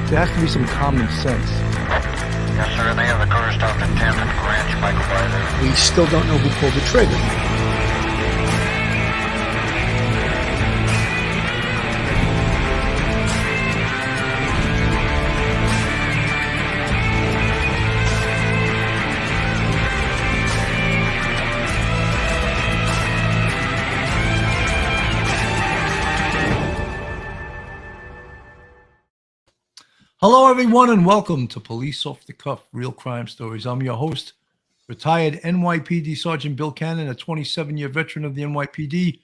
There has to be some common sense. Yes, sir. They have the coerced off intent and branch Michael Biden. We still don't know who pulled the trigger. Hello, everyone, and welcome to Police Off the Cuff, Real Crime Stories. I'm your host, retired NYPD Sergeant Bill Cannon, a 27-year veteran of the NYPD,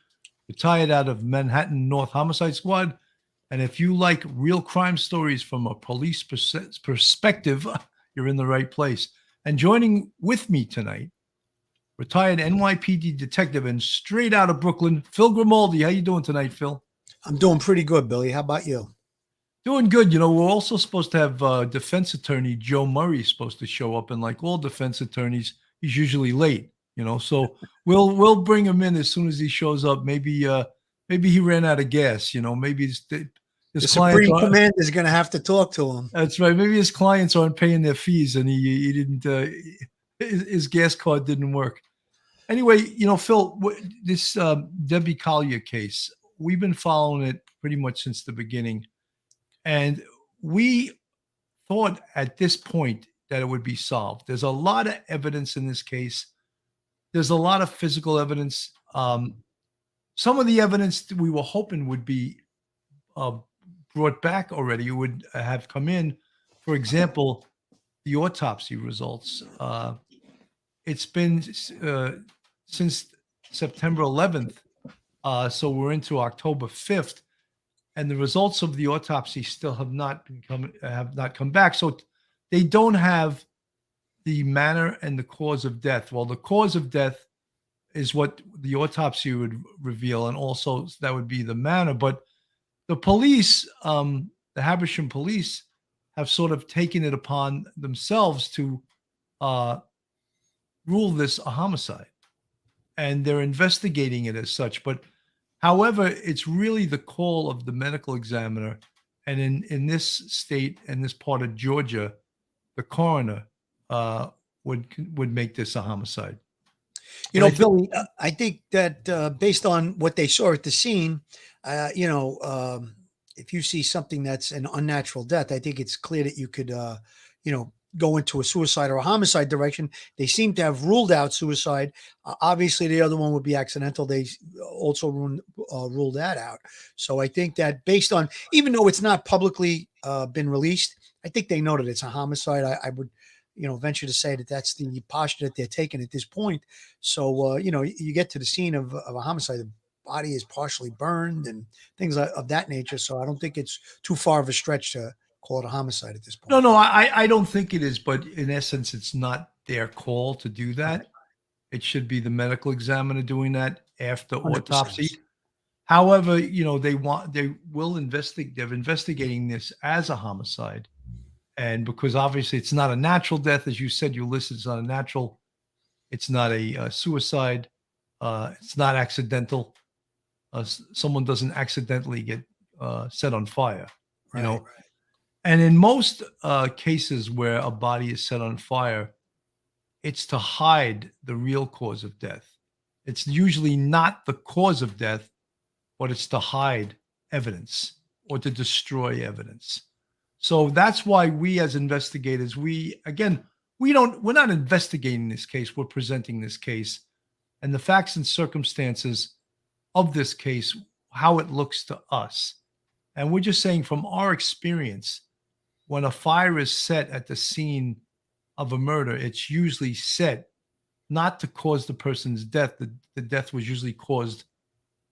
retired out of Manhattan North Homicide Squad. And if you like real crime stories from a police perspective, you're in the right place. And joining with me tonight, retired NYPD detective and straight out of Brooklyn, Phil Grimaldi. How you doing tonight, Phil? I'm doing pretty good, Billy. How about you? Doing good. You know, we're also supposed to have defense attorney Joe Murray supposed to show up, and like all defense attorneys, he's usually late. You know, so we'll bring him in as soon as he shows up. Maybe he ran out of gas. You know, maybe his The clients Supreme Commander is going to have to talk to him. That's right. Maybe his clients aren't paying their fees, and he didn't. His gas card didn't work. Anyway, you know, Phil, this Debbie Collier case, we've been following it pretty much since the beginning. And we thought at this point that it would be solved. There's a lot of evidence in this case. There's a lot of physical evidence. Some of the evidence that we were hoping would be brought back already, would have come in. For example, the autopsy results. It's been since September 11th, so we're into October 5th. And the results of the autopsy still have not come back. So they don't have the manner and the cause of death. Well, the cause of death is what the autopsy would reveal, and also that would be the manner. But the police, the Habersham police, have sort of taken it upon themselves to rule this a homicide, and they're investigating it as such. But however, it's really the call of the medical examiner, and in this state and this part of Georgia, the coroner would make this a homicide. You know, Billy, I think that based on what they saw at the scene, if you see something that's an unnatural death, I think it's clear that you could, go into a suicide or a homicide direction. They seem to have ruled out suicide. Obviously, the other one would be accidental. They also ruled that out. So I think that based on, even though it's not publicly been released, I think they know that it's a homicide. I would, venture to say that that's the posture that they're taking at this point. So, you get to the scene of a homicide, the body is partially burned and things of that nature. So I don't think it's too far of a stretch to call it a homicide at this point. No, I don't think it is, but in essence, it's not their call to do that. It should be the medical examiner doing that after 100%. Autopsy. However, they're investigating this as a homicide. And because obviously it's not a natural death, as you said, you listed it's not a natural, it's not a suicide, it's not accidental. Someone doesn't accidentally get set on fire, Right. And in most cases where a body is set on fire, it's to hide the real cause of death. It's usually not the cause of death, but it's to hide evidence or to destroy evidence. So that's why we as investigators, we're not investigating this case, we're presenting this case and the facts and circumstances of this case, how it looks to us. And we're just saying from our experience, when a fire is set at the scene of a murder, it's usually set not to cause the person's death. The death was usually caused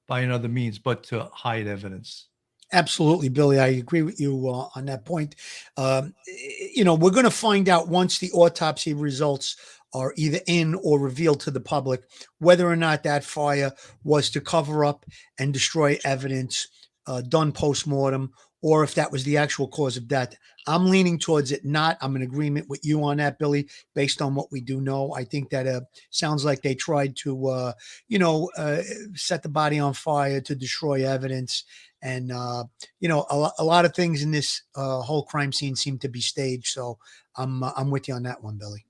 by another means, but to hide evidence. Absolutely, Billy. I agree with you on that point. We're going to find out once the autopsy results are either in or revealed to the public, whether or not that fire was to cover up and destroy evidence done post-mortem, or if that was the actual cause of death. I'm leaning towards it not. I'm in agreement with you on that, Billy, based on what we do know. I think that sounds like they tried to, set the body on fire to destroy evidence. And, a lot of things in this whole crime scene seem to be staged. So I'm with you on that one, Billy.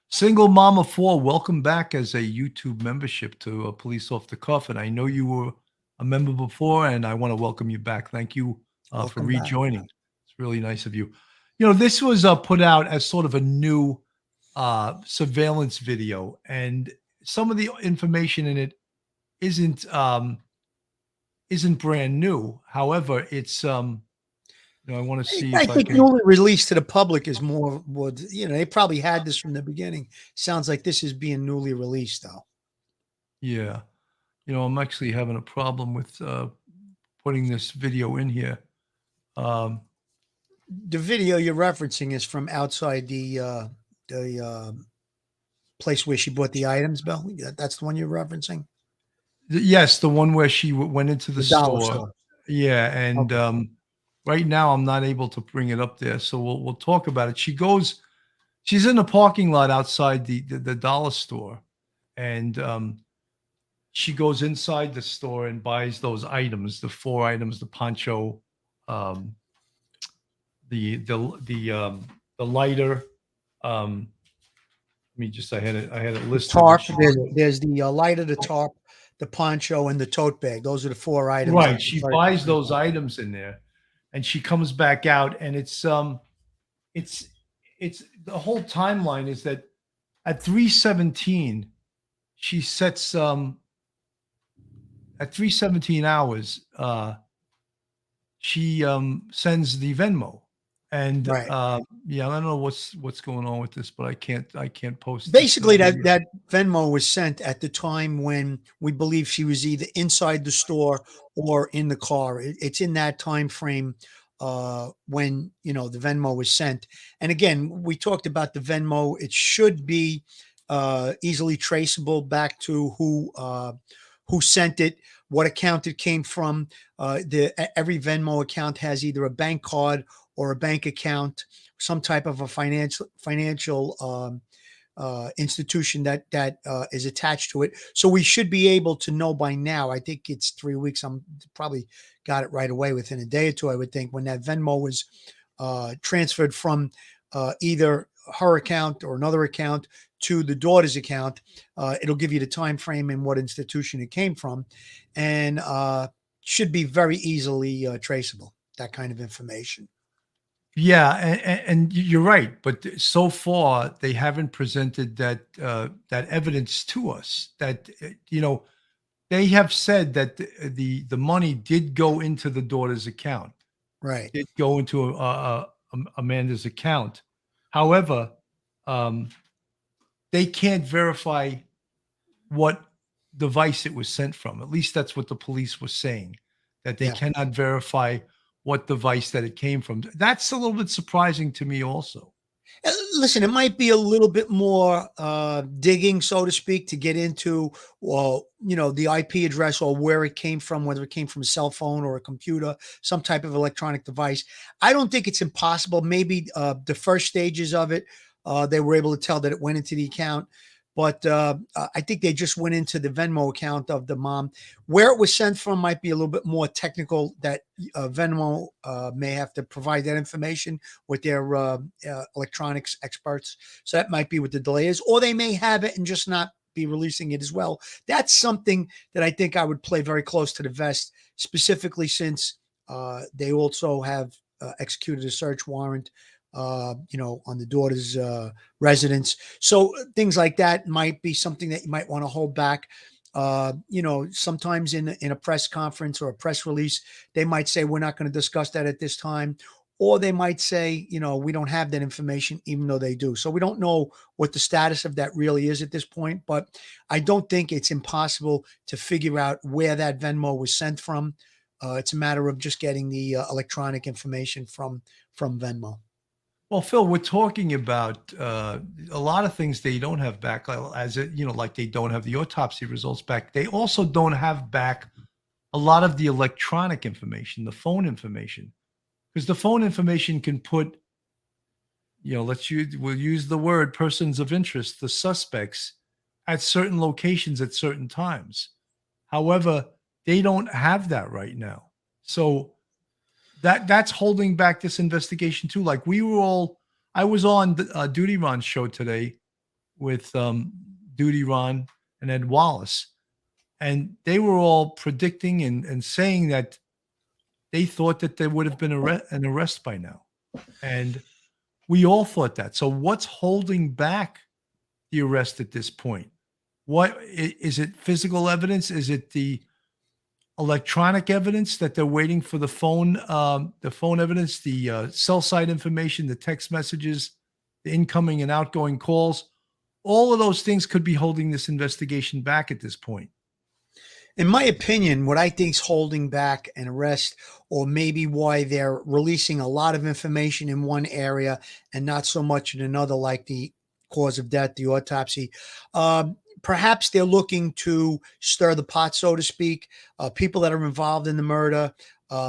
Single Mama 4, welcome back as a YouTube membership to Police Off the Cuff. And I know you were a member before, and I want to welcome you back. Thank you for Welcome back. rejoining. It's really nice of you. This was put out as sort of a new surveillance video, and some of the information in it isn't brand new. However, it's I want to see I if I think can. newly released to the public is more would they probably had this from the beginning. Sounds like this is being newly released though. Yeah, I'm actually having a problem with putting this video in here. The video you're referencing is from outside the place where she bought the items, Bill. That's the one you're referencing. Yes, the one where she went into the dollar store. Yeah, and Okay. right now I'm not able to bring it up there, so we'll talk about it. She's in the parking lot outside the dollar store, and she goes inside the store and buys those items, the 4 items, the poncho, the lighter. Let me just I had it listed. Tarp. There's the lighter, the tarp, the poncho, and the tote bag. Those are the 4 items. Right. She buys those items in there, and she comes back out, and it's the whole timeline is that at 3:17 she sets at 3:17 hours she sends the Venmo, and Right. I don't know what's going on with this, but I can't post Basically, this, that Venmo was sent at the time when we believe she was either inside the store or in the car. It's in that time frame when the Venmo was sent. And again, we talked about the Venmo. It should be easily traceable back to who sent it, what account it came from. Every Venmo account has either a bank card or a bank account, some type of a financial institution that is attached to it. So we should be able to know by now. I think it's 3 weeks. I'm probably got it right away within a day or two, I would think, when that Venmo was transferred from either her account or another account to the daughter's account. It'll give you the time frame and what institution it came from, and should be very easily traceable, that kind of information. Yeah, and you're right, but so far they haven't presented that evidence to us. That they have said that the money did go into the daughter's account, Right? did go into Amanda's account. However, they can't verify what device it was sent from. At least that's what the police were saying, that they cannot verify what device that it came from. That's a little bit surprising to me also. Listen, it might be a little bit more digging, so to speak, to get into, the IP address or where it came from, whether it came from a cell phone or a computer, some type of electronic device. I don't think it's impossible. Maybe the first stages of it, they were able to tell that it went into the account. But I think they just went into the Venmo account of the mom. Where it was sent from might be a little bit more technical, that Venmo may have to provide that information with their electronics experts. So that might be what the delay is. Or they may have it and just not be releasing it as well. That's something that I think I would play very close to the vest, specifically since they also have executed a search warrant on the daughter's residence. So things like that might be something that you might want to hold back. Sometimes in a press conference or a press release, they might say, we're not going to discuss that at this time. Or they might say, we don't have that information, even though they do. So we don't know what the status of that really is at this point, but I don't think it's impossible to figure out where that Venmo was sent from. It's a matter of just getting the electronic information from Venmo. Well, Phil, we're talking about a lot of things they don't have back, like they don't have the autopsy results back. They also don't have back a lot of the electronic information, the phone information. because the phone information can put, we'll use the word persons of interest, the suspects, at certain locations at certain times. However, they don't have that right now. So that's holding back this investigation too. Like I was on the Duty Ron's show today with Duty Ron and Ed Wallace, and they were all predicting and saying that they thought that there would have been an arrest by now. And we all thought that. So what's holding back the arrest at this point? What is it? Physical evidence? Is it the electronic evidence that they're waiting for the phone evidence, the cell site information, the text messages, the incoming and outgoing calls? All of those things could be holding this investigation back at this point. In my opinion, what I think is holding back an arrest, or maybe why they're releasing a lot of information in one area and not so much in another, like the cause of death, the autopsy, perhaps they're looking to stir the pot, so to speak. People that are involved in the murder,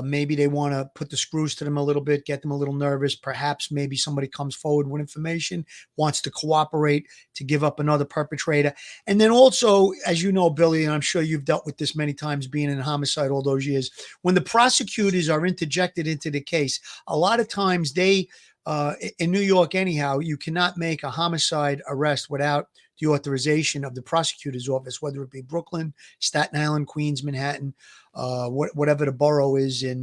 maybe they want to put the screws to them a little bit, get them a little nervous. Perhaps maybe somebody comes forward with information, wants to cooperate to give up another perpetrator. And then also, as you know, Billy, and I'm sure you've dealt with this many times being in homicide all those years, when the prosecutors are interjected into the case, a lot of times they, in New York anyhow, you cannot make a homicide arrest without the authorization of the prosecutor's office, whether it be Brooklyn, Staten Island, Queens, Manhattan, whatever the borough is in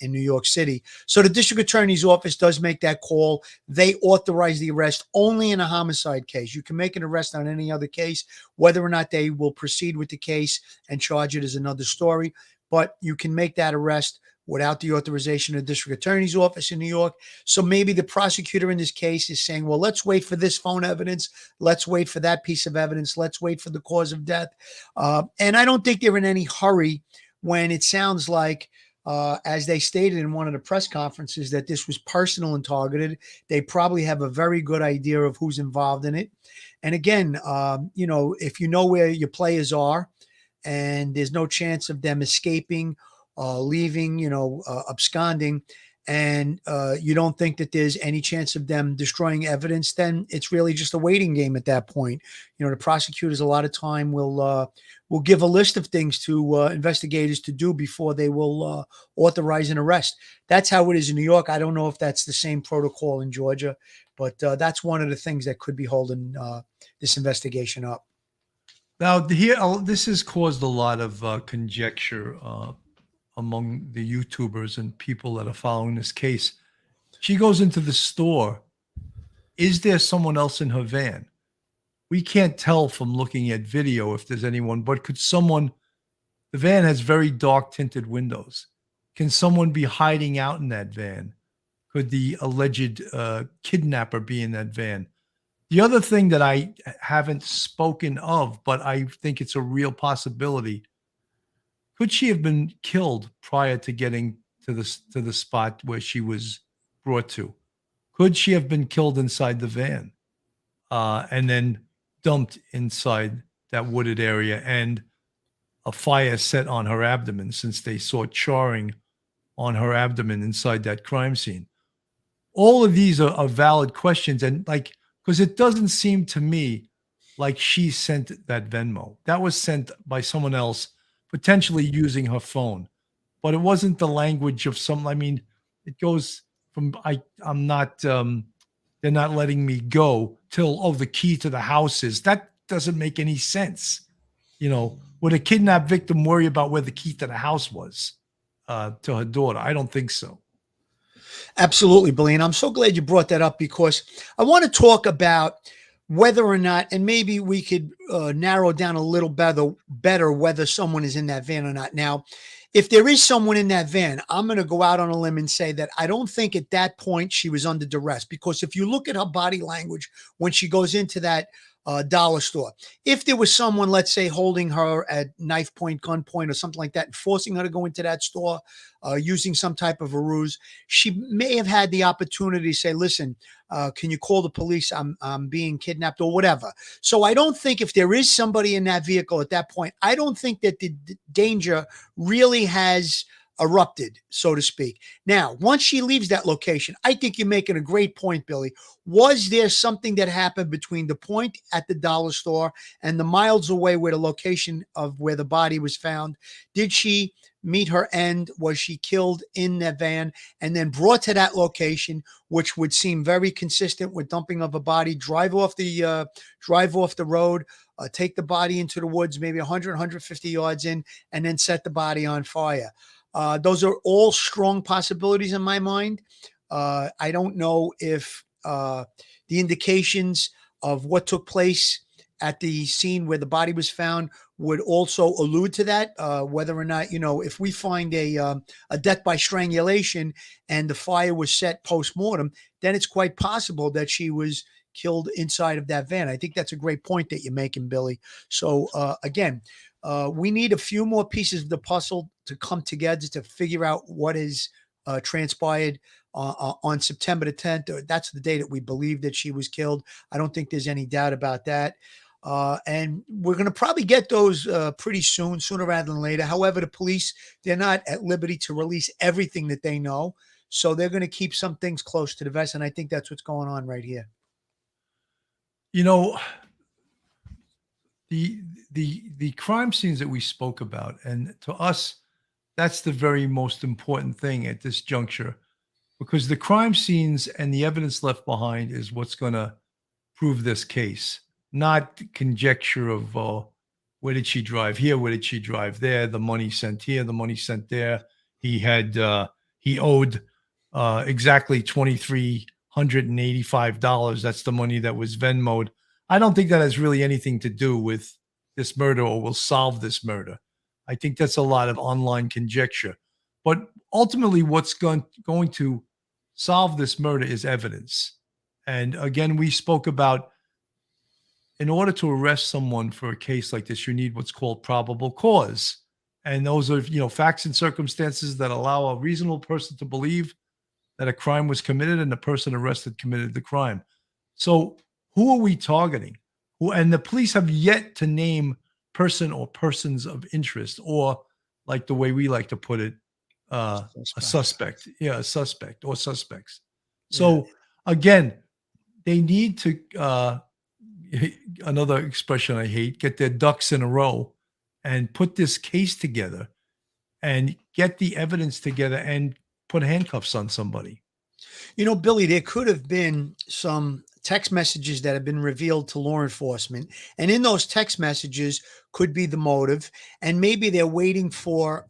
New York City. So the district attorney's office does make that call. They authorize the arrest only in a homicide case. You can make an arrest on any other case. Whether or not they will proceed with the case and charge it is another story. But you can make that arrest without the authorization of the district attorney's office in New York. So maybe the prosecutor in this case is saying, well, let's wait for this phone evidence. Let's wait for that piece of evidence. Let's wait for the cause of death. And I don't think they're in any hurry when it sounds like, as they stated in one of the press conferences, that this was personal and targeted. They probably have a very good idea of who's involved in it. And again, if you know where your players are and there's no chance of them escaping, leaving, absconding, and you don't think that there's any chance of them destroying evidence, then it's really just a waiting game at that point. The prosecutors a lot of time will give a list of things to investigators to do before they will authorize an arrest. That's how it is in New York. I don't know if that's the same protocol in Georgia, but that's one of the things that could be holding this investigation up. Now, this has caused a lot of conjecture among the YouTubers and people that are following this case. She goes into the store. Is there someone else in her van? We can't tell from looking at video if there's anyone, but the van has very dark tinted windows. Can someone be hiding out in that van? Could the alleged kidnapper be in that van? The other thing that I haven't spoken of, but I think it's a real possibility, could she have been killed prior to getting to the spot where she was brought to? Could she have been killed inside the van and then dumped inside that wooded area and a fire set on her abdomen, since they saw charring on her abdomen inside that crime scene? All of these are valid questions. And because it doesn't seem to me like she sent that Venmo. That was sent by someone else, potentially using her phone, but it wasn't the language of it goes from, I'm not, they're not letting me go till, the key to the house is. That doesn't make any sense. Would a kidnapped victim worry about where the key to the house was to her daughter? I don't think so. Absolutely, Billy. And I'm so glad you brought that up, because I want to talk about whether or not, and maybe we could narrow down a little better whether someone is in that van or not. Now, if there is someone in that van, I'm going to go out on a limb and say that I don't think at that point she was under duress, because if you look at her body language when she goes into that dollar store, if there was someone, let's say, holding her at knife point, gun point, or something like that, and forcing her to go into that store using some type of a ruse, she may have had the opportunity to say, listen, can you call the police? I'm being kidnapped, or whatever. So I don't think, if there is somebody in that vehicle at that point, I don't think that the danger really has erupted, so to speak. Now, once she leaves that location, I think you're making a great point, Billy. Was there something that happened between the point at the dollar store and the miles away where the location of where the body was found? Did she meet her end? Was she killed in that van and then brought to that location, which would seem very consistent with dumping of a body, drive off the road, take the body into the woods, maybe 100, 150 yards in, and then set the body on fire? Those are all strong possibilities in my mind. I don't know if the indications of what took place at the scene where the body was found would also allude to that. Whether or not, if we find a death by strangulation and the fire was set post-mortem, then it's quite possible that she was killed inside of that van. I think that's a great point that you're making, Billy. So again, we need a few more pieces of the puzzle to come together to figure out what is transpired on September the 10th. That's the day that we believe that she was killed. I don't think there's any doubt about that. And we're going to probably get those pretty soon, sooner rather than later. However, the police, they're not at liberty to release everything that they know. So they're going to keep some things close to the vest. And I think that's what's going on right here. The crime scenes that we spoke about, and to us, that's the very most important thing at this juncture, because the crime scenes and the evidence left behind is what's going to prove this case, not conjecture of where did she drive here, where did she drive there, the money sent here, the money sent there. He owed exactly $2,385. That's the money that was Venmoed. I don't think that has really anything to do with this murder or will solve this murder. I think that's a lot of online conjecture. But ultimately, what's going to solve this murder is evidence. And again, we spoke about, in order to arrest someone for a case like this, you need what's called probable cause. And those are, facts and circumstances that allow a reasonable person to believe that a crime was committed and the person arrested committed the crime. So who are we targeting? And the police have yet to name person or persons of interest, or like the way we like to put it, a suspect. Yeah, a suspect or suspects. So again, they need to, another expression I hate, get their ducks in a row and put this case together and get the evidence together and put handcuffs on somebody. Billy, there could have been some text messages that have been revealed to law enforcement. And in those text messages could be the motive. And maybe they're waiting for,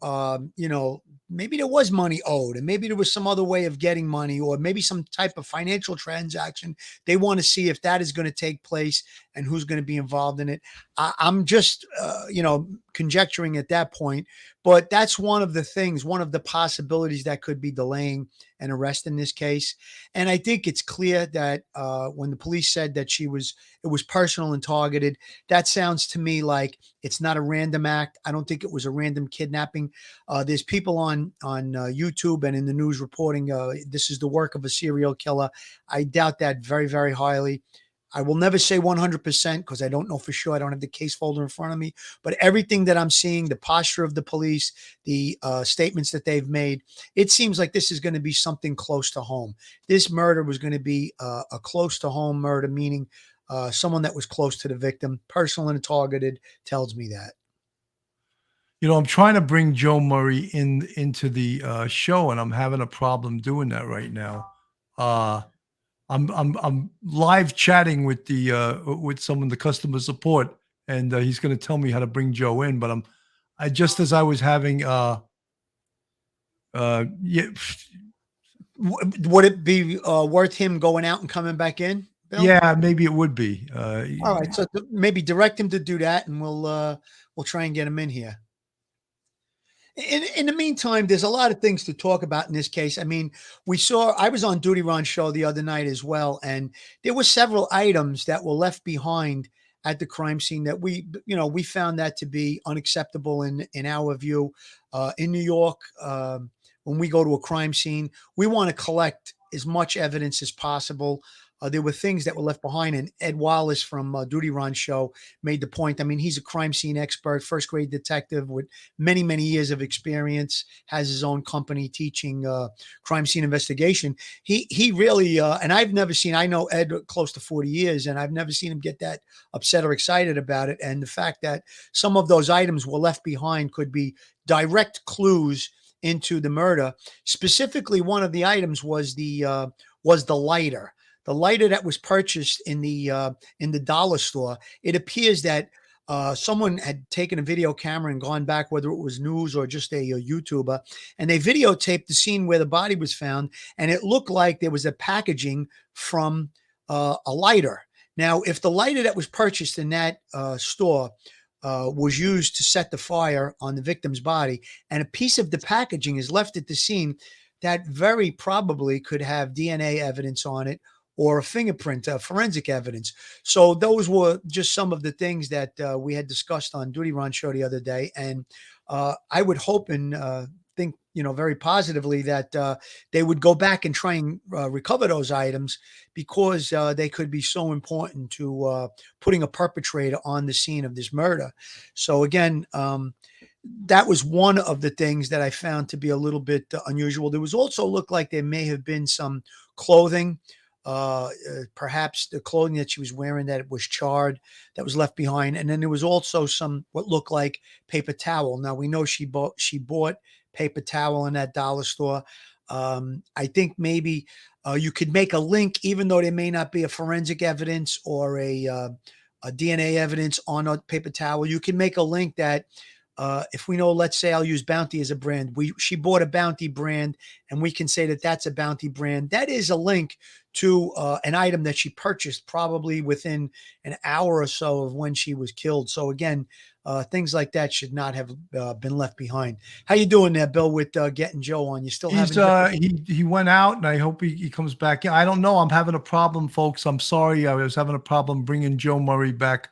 maybe there was money owed, and maybe there was some other way of getting money, or maybe some type of financial transaction. They want to see if that is going to take place and who's going to be involved in it. I'm just, conjecturing at that point, but that's one of the possibilities that could be delaying an arrest in this case. And I think it's clear that when the police said that it was personal and targeted, that sounds to me like it's not a random act. I don't think it was a random kidnapping. There's people on YouTube and in the news reporting this is the work of a serial killer. I doubt that very, very highly. I will never say 100% because I don't know for sure. I don't have the case folder in front of me, but everything that I'm seeing, the posture of the police, the statements that they've made, it seems like this is going to be something close to home. This murder was going to be a close to home murder, meaning someone that was close to the victim, personal and targeted, tells me that. I'm trying to bring Joe Murray into the show, and I'm having a problem doing that right now. I'm live chatting with with someone, the customer support, and he's going to tell me how to bring Joe in. But I just as I was having Would it be worth him going out and coming back in, Bill? Yeah, maybe it would be. All right, so maybe direct him to do that, and we'll try and get him in here. In the meantime, there's a lot of things to talk about in this case. I mean, I was on Duty Ron's show the other night as well, and there were several items that were left behind at the crime scene that we found that to be unacceptable in our view. In New York, when we go to a crime scene, we want to collect as much evidence as possible. there were things that were left behind. And Ed Wallace from Duty Ron's show made the point. I mean, he's a crime scene expert, first grade detective with many, many years of experience, has his own company teaching crime scene investigation. He really, and I've never seen, I know Ed close to 40 years, and I've never seen him get that upset or excited about it. And the fact that some of those items were left behind could be direct clues into the murder. Specifically, one of the items was the lighter. The lighter that was purchased in the dollar store. It appears that someone had taken a video camera and gone back, whether it was news or just a YouTuber, and they videotaped the scene where the body was found, and it looked like there was a packaging from a lighter. Now, if the lighter that was purchased in that store was used to set the fire on the victim's body, and a piece of the packaging is left at the scene, that very probably could have DNA evidence on it or a fingerprint, forensic evidence. So those were just some of the things that we had discussed on Duty Ron show the other day. And I would hope and think, very positively that they would go back and try and recover those items, because they could be so important to putting a perpetrator on the scene of this murder. So again, that was one of the things that I found to be a little bit unusual. There was also looked like there may have been some clothing, perhaps the clothing that she was wearing that was charred, that was left behind. And then there was also some what looked like paper towel. Now we know she bought paper towel in that dollar store. I think maybe you could make a link, even though there may not be a forensic evidence or a DNA evidence on a paper towel. You can make a link that if we know, let's say I'll use Bounty as a brand. She bought a Bounty brand, and we can say that that's a Bounty brand. That is a link to an item that she purchased probably within an hour or so of when she was killed. So again, things like that should not have been left behind. How you doing there, Bill, with getting Joe on? You still having he went out, and I hope he comes back in. I don't know. I'm having a problem, folks. I'm sorry. I was having a problem bringing Joe Murray back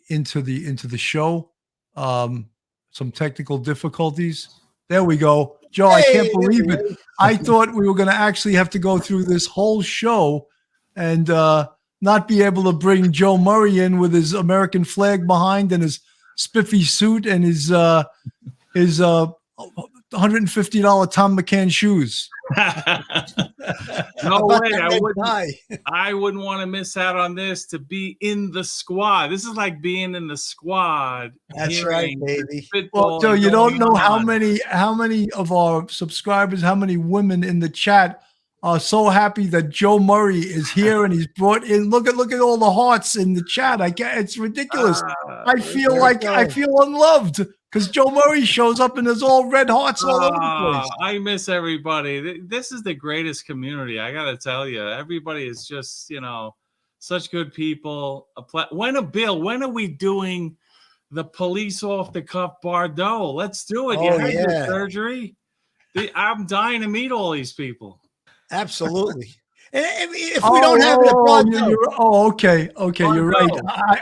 into the show. Some technical difficulties. There we go. Joe, I can't believe it. I thought we were going to actually have to go through this whole show and not be able to bring Joe Murray in with his American flag behind and his spiffy suit and his $150 Tom McCann shoes. No way. I wouldn't want to miss out on this, to be in the squad. This is like being in the squad. That's right, baby. Well, Joe, you don't know how many of our subscribers, how many women in the chat are so happy that Joe Murray is here and he's brought in. Look at all the hearts in the chat. It's ridiculous. I feel unloved because Joe Murray shows up and there's all red hearts all over the place. I miss everybody. This is the greatest community. I got to tell you, everybody is just, such good people. When are we doing the police off the cuff Bardot? Let's do it. You had your surgery. I'm dying to meet all these people. Absolutely. If we don't have it at Bardot. Okay. You're right.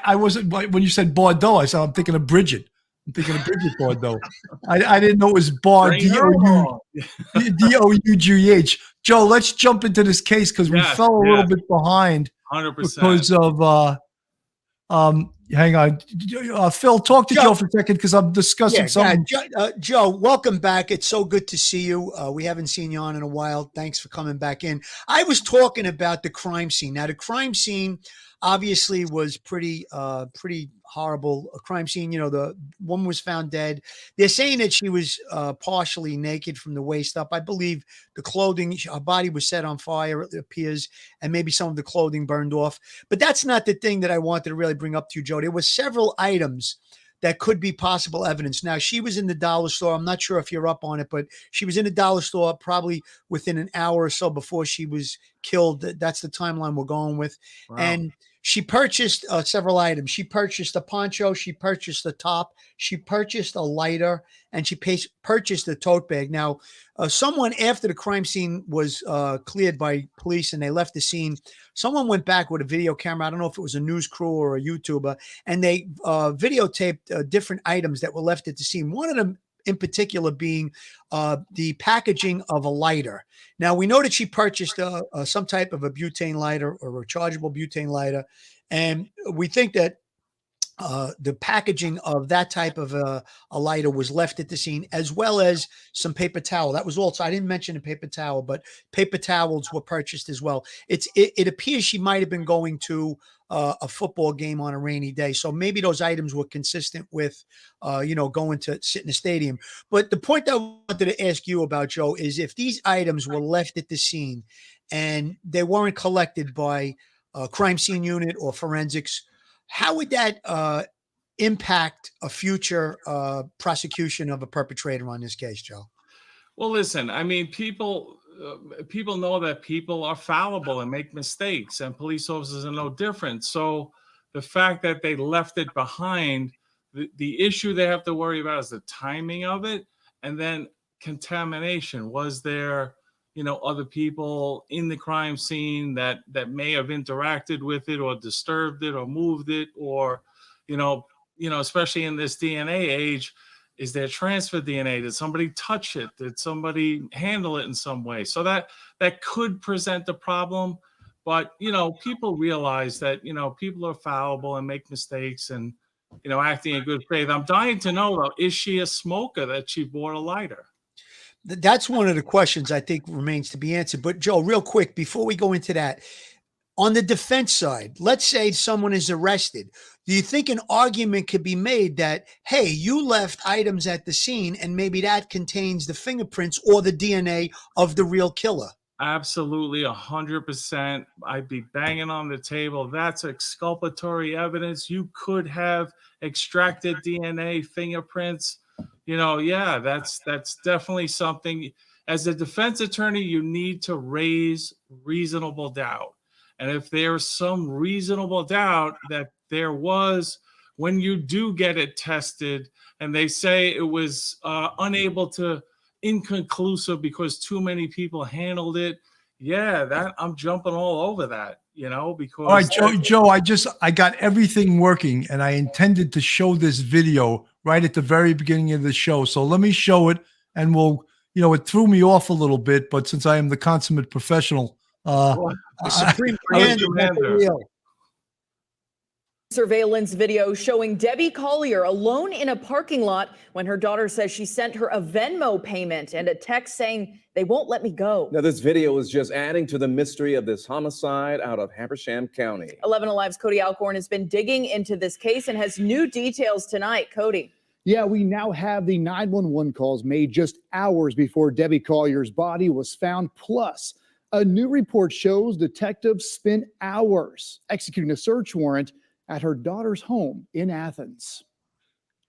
I wasn't, when you said Bardot, I said, I'm thinking of Bridget. I'm thinking of Bridget Bardot. I didn't know it was Bard, D-O-U-G-H. Joe, let's jump into this case because we fell a little bit behind 100%. Because of, hang on. Phil, talk to Joe for a second because I'm discussing something. Joe, welcome back. It's so good to see you. We haven't seen you on in a while. Thanks for coming back in. I was talking about the crime scene. Now, the crime scene obviously was pretty horrible. A crime scene. The woman was found dead. They're saying that she was partially naked from the waist up. I believe the clothing, her body was set on fire, it appears, and maybe some of the clothing burned off. But that's not the thing that I wanted to really bring up to you, Joe. There were several items that could be possible evidence. Now, she was in the dollar store. I'm not sure if you're up on it, but she was in the dollar store probably within an hour or so before she was killed. That's the timeline we're going with. Wow. And she purchased several items. She purchased a poncho. She purchased a top. She purchased a lighter, and she purchased a tote bag. Now, someone, after the crime scene was cleared by police and they left the scene, someone went back with a video camera. I don't know if it was a news crew or a YouTuber, and they videotaped different items that were left at the scene. One of them in particular being the packaging of a lighter. Now, we know that she purchased some type of a butane lighter or rechargeable butane lighter, and we think that the packaging of that type of a lighter was left at the scene, as well as some paper towel. That was also, I didn't mention a paper towel, but paper towels were purchased as well. It appears she might have been going to a football game on a rainy day. So maybe those items were consistent with, going to sit in the stadium. But the point that I wanted to ask you about, Joe, is if these items were left at the scene and they weren't collected by a crime scene unit or forensics, how would that impact a future prosecution of a perpetrator on this case, Joe? Well, listen, I mean, people know that people are fallible and make mistakes, and police officers are no different. So the fact that they left it behind, the issue they have to worry about is the timing of it, and then contamination. Was there, other people in the crime scene that may have interacted with it or disturbed it or moved it, or, especially in this DNA age, is there transfer DNA? Did somebody touch it? Did somebody handle it in some way? So that could present a problem. But, people realize that, people are fallible and make mistakes and, acting in good faith. I'm dying to know, though, is she a smoker that she bought a lighter? That's one of the questions I think remains to be answered. But Joe, real quick, before we go into that, on the defense side, let's say someone is arrested. Do you think an argument could be made that, hey, you left items at the scene and maybe that contains the fingerprints or the DNA of the real killer? Absolutely, 100%. I'd be banging on the table. That's exculpatory evidence. You could have extracted DNA, fingerprints. Yeah, that's definitely something. As a defense attorney, you need to raise reasonable doubt. And if there's some reasonable doubt that there was, when you do get it tested and they say it was inconclusive because too many people handled it, that I'm jumping all over that, because. All right, Joe, I got everything working and I intended to show this video right at the very beginning of the show. So let me show it and it threw me off a little bit, but since I am the consummate professional, The Supreme Commander. Surveillance video showing Debbie Collier alone in a parking lot when her daughter says she sent her a Venmo payment and a text saying they won't let me go. Now, this video is just adding to the mystery of this homicide out of Habersham County. 11 Alive's Cody Alcorn has been digging into this case and has new details tonight. Cody. Yeah, we now have the 911 calls made just hours before Debbie Collier's body was found. Plus, a new report shows detectives spent hours executing a search warrant at her daughter's home in Athens.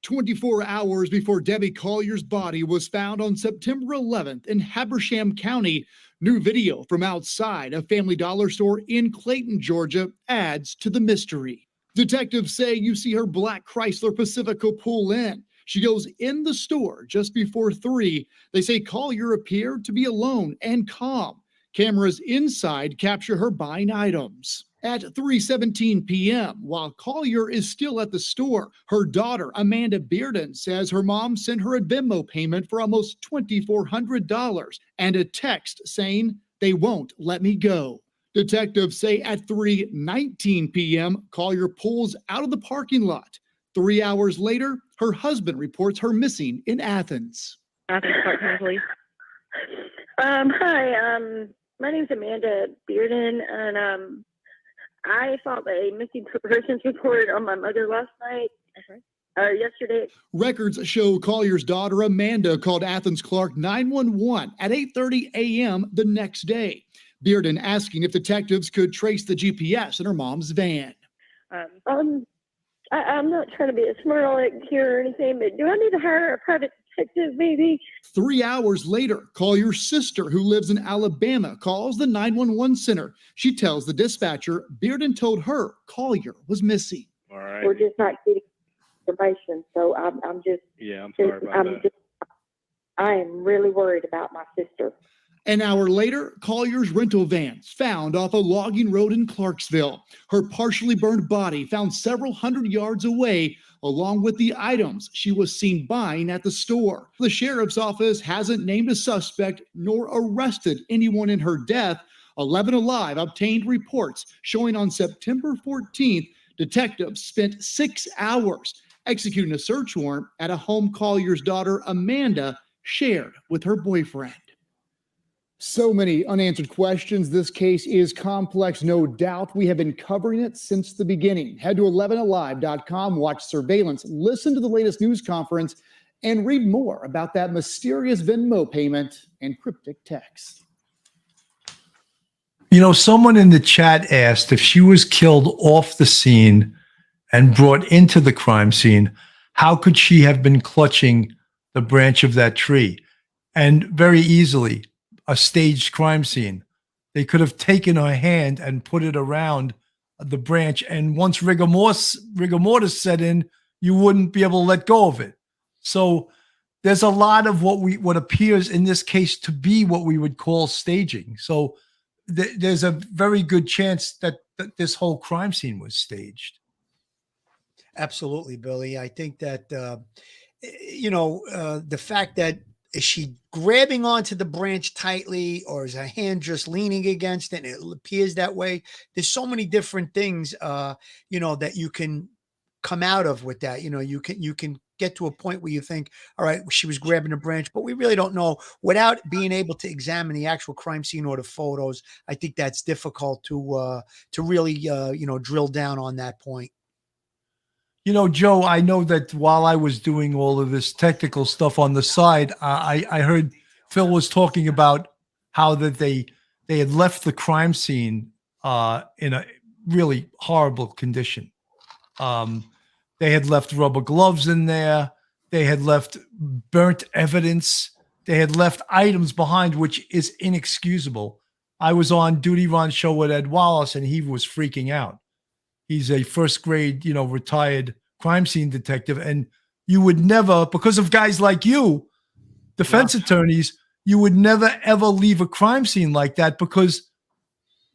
24 hours before Debbie Collier's body was found on September 11th in Habersham County, new video from outside a Family Dollar store in Clayton, Georgia, adds to the mystery. Detectives say you see her black Chrysler Pacifica pull in. She goes in the store just before 3. They say Collier appeared to be alone and calm. Cameras inside capture her buying items. At 3:17 p.m., while Collier is still at the store, her daughter, Amanda Bearden, says her mom sent her a Venmo payment for almost $2,400 and a text saying, "They won't let me go." Detectives say at 3:19 p.m., Collier pulls out of the parking lot. 3 hours later, her husband reports her missing in Athens. Athens Park, please. Hi, my name's Amanda Bearden, and I filed a missing persons report on my mother last night. Yesterday. Records show Collier's daughter Amanda called Athens Clark 911 at 8:30 a.m. the next day. Bearden asking if detectives could trace the GPS in her mom's van. I'm not trying to be a smart aleck here or anything, but do I need to hire a private detective maybe? 3 hours later, Collier's sister, who lives in Alabama, calls the 911 center. She tells the dispatcher Bearden told her Collier was missing. All right. We're just not getting information, so I'm just. Yeah, I'm sorry about that. I am really worried about my sister. An hour later, Collier's rental van found off a logging road in Clarksville. Her partially burned body found several hundred yards away, along with the items she was seen buying at the store. The sheriff's office hasn't named a suspect nor arrested anyone in her death. 11 Alive obtained reports showing on September 14th, detectives spent 6 hours executing a search warrant at a home Collier's daughter, Amanda, shared with her boyfriend. So many unanswered questions. This case is complex, no doubt. We have been covering it since the beginning. Head to 11alive.com, watch surveillance, listen to the latest news conference, and read more about that mysterious Venmo payment and cryptic text. You know, someone in the chat asked if she was killed off the scene and brought into the crime scene, how could she have been clutching the branch of that tree? And very easily, a staged crime scene. They could have taken her hand and put it around the branch, and once rigor mortis set in, you wouldn't be able to let go of it. So there's a lot of what appears in this case to be what we would call staging. So there's a very good chance that this whole crime scene was staged. Absolutely, Billy. I think that the fact that, is she grabbing onto the branch tightly, or is her hand just leaning against it and it appears that way? There's so many different things, that you can come out of with that. You can get to a point where you think, all right, she was grabbing a branch, but we really don't know without being able to examine the actual crime scene or the photos. I think that's difficult to really, drill down on that point. You know, Joe, I know that while I was doing all of this technical stuff on the side, I heard Phil was talking about how that they had left the crime scene in a really horrible condition. They had left rubber gloves in there. They had left burnt evidence. They had left items behind, which is inexcusable. I was on Duty Ron show with Ed Wallace, and he was freaking out. He's a first grade, retired crime scene detective. And you would never, because of guys like you, defense attorneys, you would never, ever leave a crime scene like that, because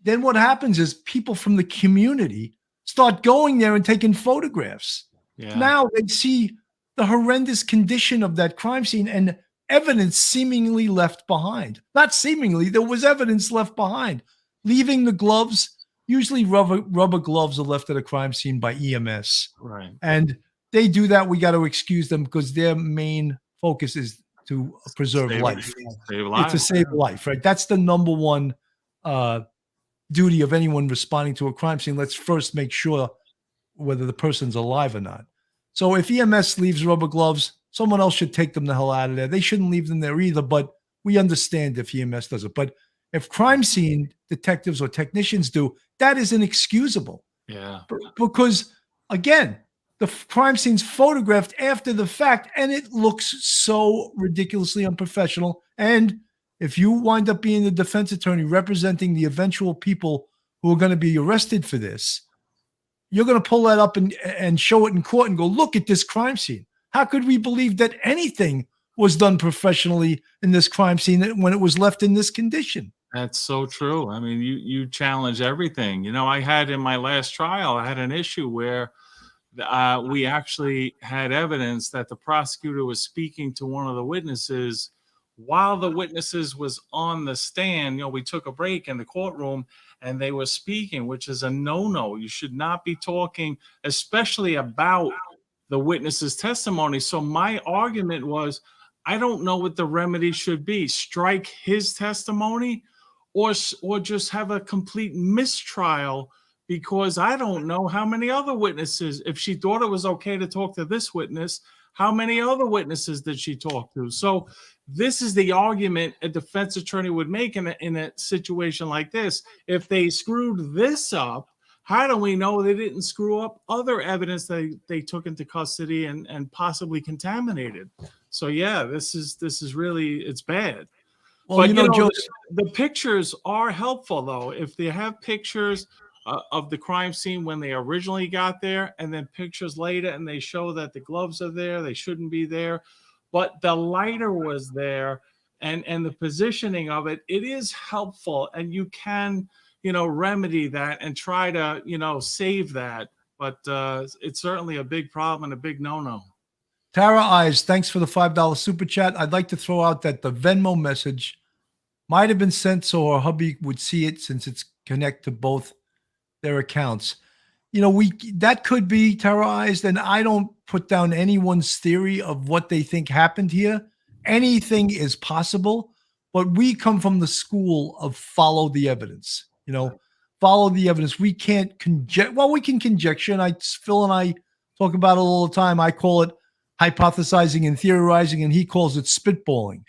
then what happens is people from the community start going there and taking photographs. Yeah. Now they see the horrendous condition of that crime scene and evidence seemingly left behind. Not seemingly, there was evidence left behind. Leaving the gloves. Usually rubber gloves are left at a crime scene by EMS. Right. And they do that. We got to excuse them because their main focus is to preserve life. Save life. It's to save life, right? That's the number one duty of anyone responding to a crime scene. Let's first make sure whether the person's alive or not. So if EMS leaves rubber gloves, someone else should take them the hell out of there. They shouldn't leave them there either, but we understand if EMS does it. But if crime scene detectives or technicians do, that is inexcusable. Yeah. Because, again, the crime scene's photographed after the fact, and it looks so ridiculously unprofessional. And if you wind up being the defense attorney representing the eventual people who are going to be arrested for this, you're going to pull that up and show it in court and go, look at this crime scene. How could we believe that anything was done professionally in this crime scene when it was left in this condition? That's so true. I mean, you challenge everything. I had in my last trial, I had an issue where we actually had evidence that the prosecutor was speaking to one of the witnesses while the witnesses was on the stand. We took a break in the courtroom and they were speaking, which is a no-no. You should not be talking, especially about the witness's testimony. So my argument was, I don't know what the remedy should be. Strike his testimony or just have a complete mistrial, because I don't know how many other witnesses, if she thought it was okay to talk to this witness, how many other witnesses did she talk to? So this is the argument a defense attorney would make in a situation like this. If they screwed this up, how do we know they didn't screw up other evidence that they took into custody and possibly contaminated? So yeah, this is really, it's bad. Well, but Joe, the pictures are helpful though. If they have pictures of the crime scene when they originally got there, and then pictures later, and they show that the gloves are there, they shouldn't be there, but the lighter was there, and the positioning of it, it is helpful, and you can, remedy that and try to, save that. But it's certainly a big problem and a big no-no. Tara Eyes, thanks for the $5 super chat. I'd like to throw out that the Venmo message might have been sent so her hubby would see it since it's connect to both their accounts. That could be Tara Eyes, and I don't put down anyone's theory of what they think happened here. Anything is possible, but we come from the school of follow the evidence. Follow the evidence. We can't conjecture. Well, we can conjecture, and Phil and I talk about it all the time. I call it hypothesizing and theorizing, and he calls it spitballing,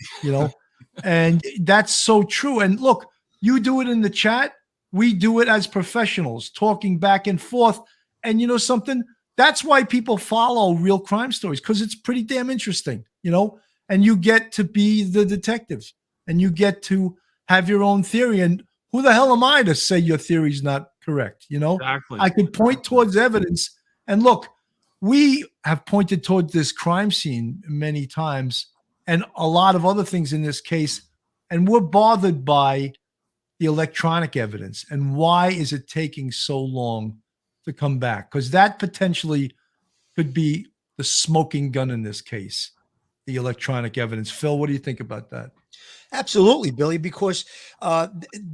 and that's so true. And look, you do it in the chat. We do it as professionals, talking back and forth. And something? That's why people follow real crime stories, because it's pretty damn interesting, and you get to be the detectives and you get to have your own theory. And who the hell am I to say your theory's not correct? Exactly. I can point towards evidence. And look, we have pointed toward this crime scene many times and a lot of other things in this case. And we're bothered by the electronic evidence. And why is it taking so long to come back? Because that potentially could be the smoking gun in this case, the electronic evidence. Phil, what do you think about that? Absolutely, Billy, because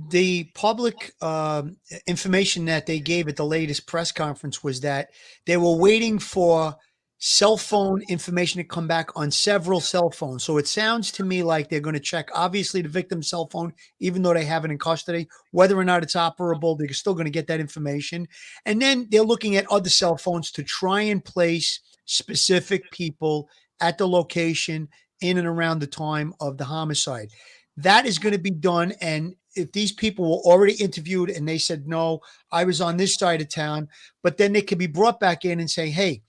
the public information that they gave at the latest press conference was that they were waiting for cell phone information to come back on several cell phones. So it sounds to me like they're going to check, obviously, the victim's cell phone, even though they have it in custody, whether or not it's operable, they're still going to get that information. And then they're looking at other cell phones to try and place specific people at the location in and around the time of the homicide. That is going to be done. And if these people were already interviewed and they said, no, I was on this side of town, but then they could be brought back in and say, hey,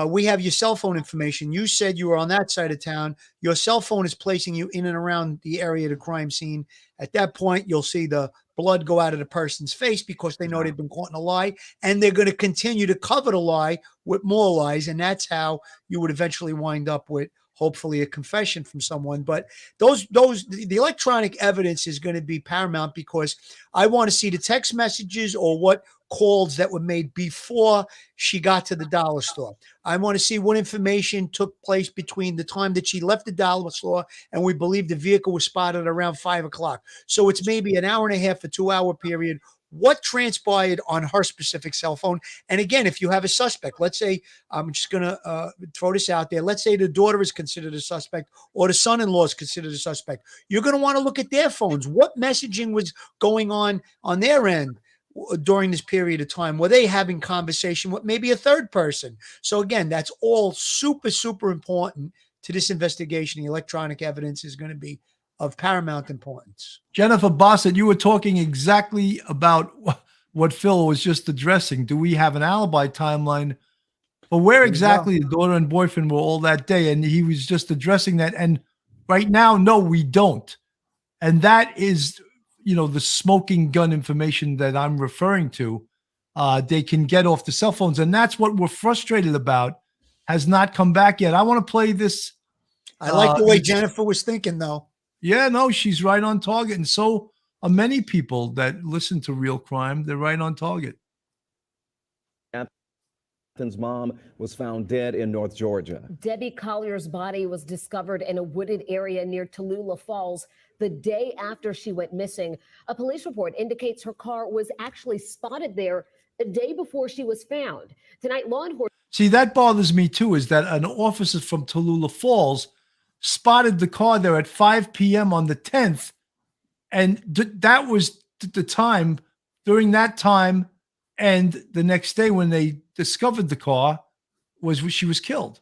we have your cell phone information. You said you were on that side of town. Your cell phone is placing you in and around the area of the crime scene. At that point, you'll see the blood go out of the person's face because they know they've been caught in a lie, and they're going to continue to cover the lie with more lies. And that's how you would eventually wind up with hopefully a confession from someone. But the electronic evidence is going to be paramount, because I want to see the text messages or what calls that were made before she got to the dollar store. I want to see what information took place between the time that she left the dollar store and we believe the vehicle was spotted around 5 o'clock. So it's maybe an hour and a half, a 2-hour period. What transpired on her specific cell phone? And again, if you have a suspect, let's say, I'm just going to throw this out there. Let's say the daughter is considered a suspect or the son-in-law is considered a suspect. You're going to want to look at their phones. What messaging was going on their end during this period of time? Were they having conversation with maybe a third person? So again, that's all super, super important to this investigation. The electronic evidence is going to be of paramount importance. Jennifer Bossett, you were talking exactly about what Phil was just addressing. Do we have an alibi timeline for where exactly the daughter and boyfriend were all that day? And he was just addressing that. And right now, no, we don't. And that is, the smoking gun information that I'm referring to. They can get off the cell phones. And that's what we're frustrated about, has not come back yet. I want to play this. I like the way Jennifer was thinking, though. Yeah, no, she's right on target. And so are many people that listen to Real Crime. They're right on target. Athens' mom was found dead in North Georgia. Debbie Collier's body was discovered in a wooded area near Tallulah Falls the day after she went missing. A police report indicates her car was actually spotted there a day before she was found. Tonight, law enforcement. See, that bothers me too, is that an officer from Tallulah Falls spotted the car there at 5 p.m. on the 10th. And that was the time, during that time, and the next day when they discovered the car was when she was killed.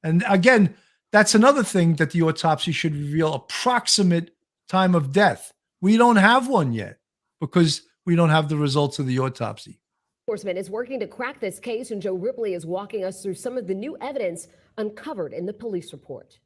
And again, that's another thing that the autopsy should reveal, approximate time of death. We don't have one yet because we don't have the results of the autopsy. Enforcement is working to crack this case, and Joe Ripley is walking us through some of the new evidence uncovered in the police report.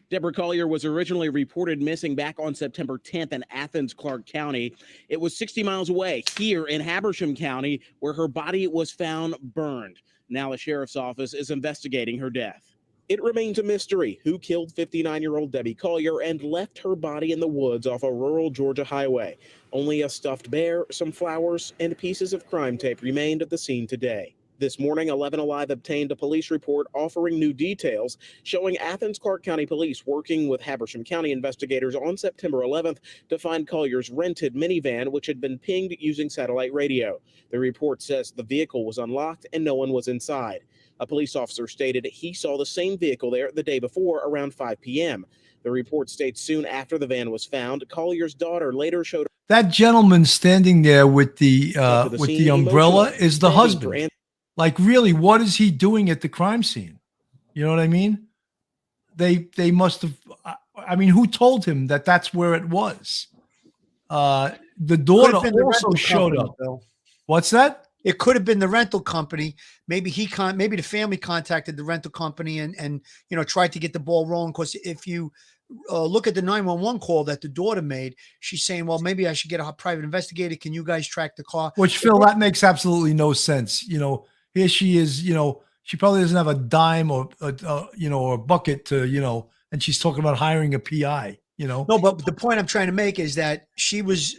Deborah Collier was originally reported missing back on September 10th in Athens, Clark County. It was 60 miles away here in Habersham County, where her body was found burned. Now the sheriff's office is investigating her death. It remains a mystery who killed 59-year-old Debbie Collier and left her body in the woods off a rural Georgia highway. Only a stuffed bear, some flowers, and pieces of crime tape remained at the scene today. This morning, 11 Alive obtained a police report offering new details showing Athens Clarke County Police working with Habersham County investigators on September 11th to find Collier's rented minivan, which had been pinged using satellite radio. The report says the vehicle was unlocked and no one was inside. A police officer stated he saw the same vehicle there the day before around 5 p.m. The report states soon after the van was found, Collier's daughter later showed That gentleman standing there with the scene umbrella emotional, is the begging for husband. Like, really, what is he doing at the crime scene? You know what I mean? They must have. I mean, who told him that that's where it was? The daughter also showed up. Bill. What's that? It could have been the rental company. Maybe maybe the family contacted the rental company and tried to get the ball rolling. Because if you look at the 911 call that the daughter made, she's saying, "Well, maybe I should get a private investigator. Can you guys track the car?" Which, Phil, that makes absolutely no sense. Here she is. She probably doesn't have a dime or or a bucket to and she's talking about hiring a PI. No, but the point I'm trying to make is that she was,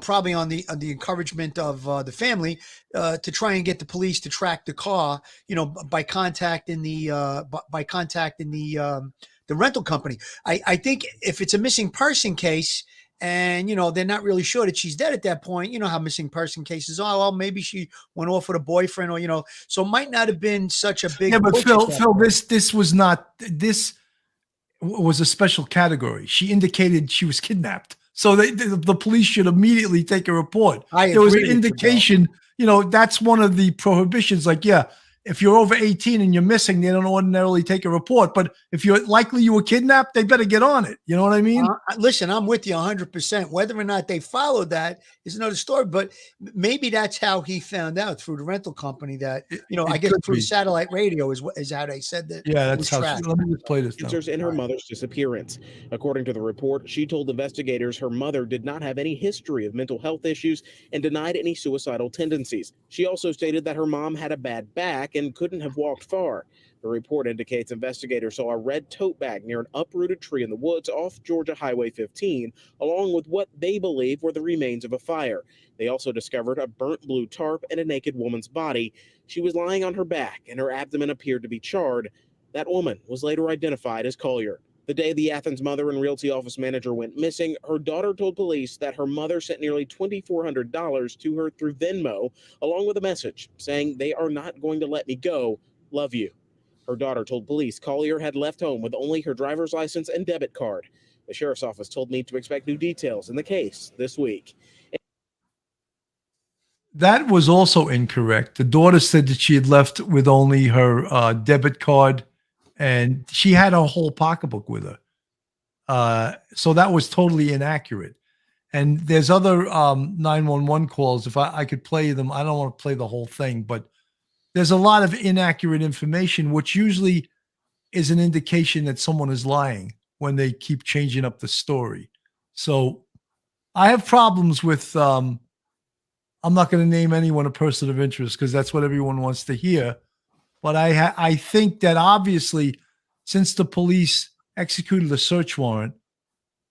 probably on the encouragement of the family to try and get the police to track the car, by contacting the rental company. I think if it's a missing person case and they're not really sure that she's dead at that point, you know how missing person cases are. Well, maybe she went off with a boyfriend, or so it might not have been such a big. Yeah, but Phil, this was not this. Was a special category. She indicated she was kidnapped. So the police should immediately take a report. There was an indication, that's one of the prohibitions. Like, yeah, if you're over 18 and you're missing, they don't ordinarily take a report. But if you're likely you were kidnapped, they better get on it. You know what I mean? Listen, I'm with you 100%. Whether or not they followed that is another story. But maybe that's how he found out, through the rental company, that, I guess through satellite radio is how they said that. Yeah, that's how. Let me just play this now. Answers in her mother's disappearance. According to the report, she told investigators her mother did not have any history of mental health issues and denied any suicidal tendencies. She also stated that her mom had a bad back and couldn't have walked far. The report indicates investigators saw a red tote bag near an uprooted tree in the woods off Georgia Highway 15, along with what they believe were the remains of a fire. They also discovered a burnt blue tarp and a naked woman's body. She was lying on her back, and her abdomen appeared to be charred. That woman was later identified as Collier. The day the Athens mother and realty office manager went missing, her daughter told police that her mother sent nearly $2,400 to her through Venmo, along with a message saying, "They are not going to let me go. Love you." Her daughter told police Collier had left home with only her driver's license and debit card. The sheriff's office told me to expect new details in the case this week. That was also incorrect. The daughter said that she had left with only her debit card, and she had her whole pocketbook with her. So that was totally inaccurate. And there's other 911 calls. If I could play them, I don't want to play the whole thing, but there's a lot of inaccurate information, which usually is an indication that someone is lying when they keep changing up the story. So I have problems with, I'm not going to name anyone a person of interest because that's what everyone wants to hear. But I think that obviously, since the police executed a search warrant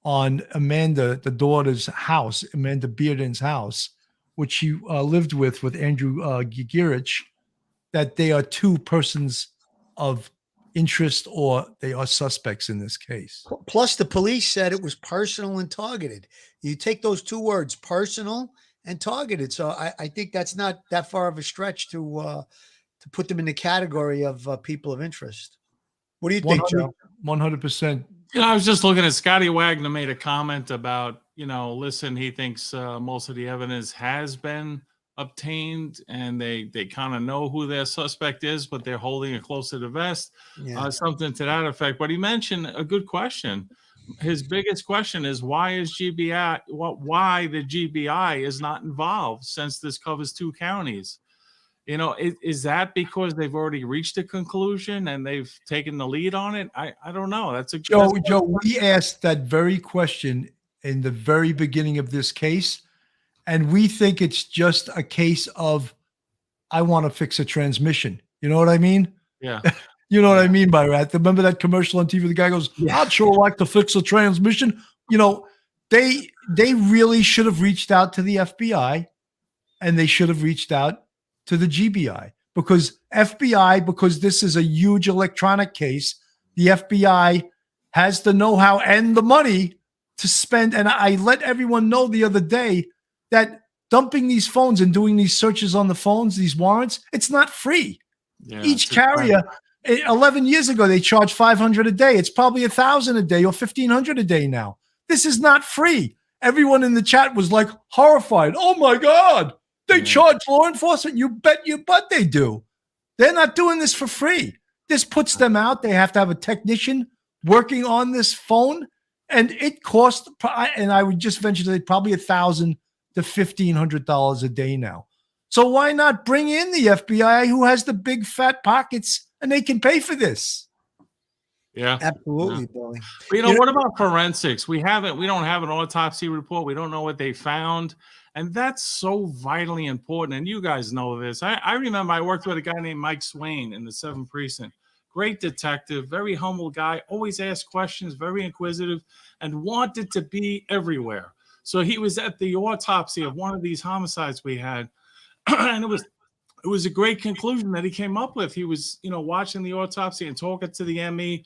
on Amanda, the daughter's house, Amanda Bearden's house, which she lived with Andrew Gigirich, that they are two persons of interest or they are suspects in this case. Plus, the police said it was personal and targeted. You take those two words, personal and targeted. So I think that's not that far of a stretch to put them in the category of people of interest. What do you think, Joe? 100%. I was just looking at Scotty Wagner made a comment about, listen, he thinks most of the evidence has been obtained and they kind of know who their suspect is, but they're holding it close to the vest, something to that effect. But he mentioned a good question. His biggest question is why the GBI is not involved since this covers two counties. Is that because they've already reached a conclusion and they've taken the lead on it? I don't know. That's a Joe, we asked that very question in the very beginning of this case. And we think it's just a case of, I want to fix a transmission. You know what I mean? Yeah. You know what I mean by that? Remember that commercial on TV? The guy goes, I'd sure like to fix a transmission. You know, they really should have reached out to the FBI, and they should have reached out to the GBI, because this is a huge electronic case. The FBI has the know-how and the money to spend. And I let everyone know the other day that dumping these phones and doing these searches on the phones, these warrants, it's not free. Yeah, Each carrier, 11 years ago, they charged $500 a day. It's probably $1,000 a day or $1,500 a day now. This is not free. Everyone in the chat was like horrified. Oh my God, they charge law enforcement. You bet your butt they do. They're not doing this for free. This puts them out. They have to have a technician working on this phone, and it costs, and I would just venture to say, probably $1,000 to $1,500 a day now. So why not bring in the FBI, who has the big fat pockets, and they can pay for this? Yeah, absolutely, Billy. But, what about forensics? We don't have an autopsy report. We don't know what they found. And that's so vitally important. And you guys know this. I remember I worked with a guy named Mike Swain in the 7th Precinct. Great detective, very humble guy, always asked questions, very inquisitive, and wanted to be everywhere. So he was at the autopsy of one of these homicides we had. And it was a great conclusion that he came up with. He was, watching the autopsy and talking to the ME.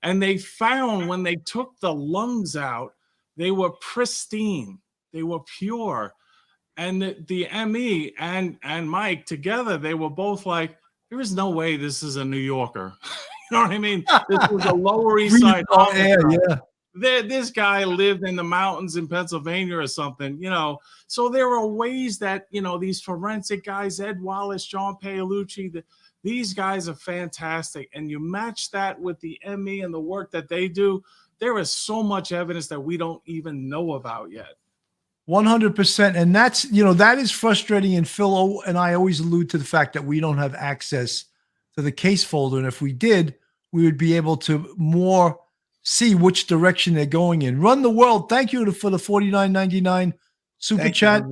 And they found, when they took the lungs out, they were pristine. They were pure. And the ME and Mike together, they were both like, there is no way this is a New Yorker. You know what I mean? This was a Lower East Side. This guy lived in the mountains in Pennsylvania or something, So there are ways that, these forensic guys, Ed Wallace, John Paolucci, these guys are fantastic. And you match that with the ME and the work that they do, there is so much evidence that we don't even know about yet. 100%. And that's, that is frustrating. And Phil and I always allude to the fact that we don't have access to the case folder. And if we did, we would be able to more see which direction they're going in. Run the World. Thank you for the $49.99 super chat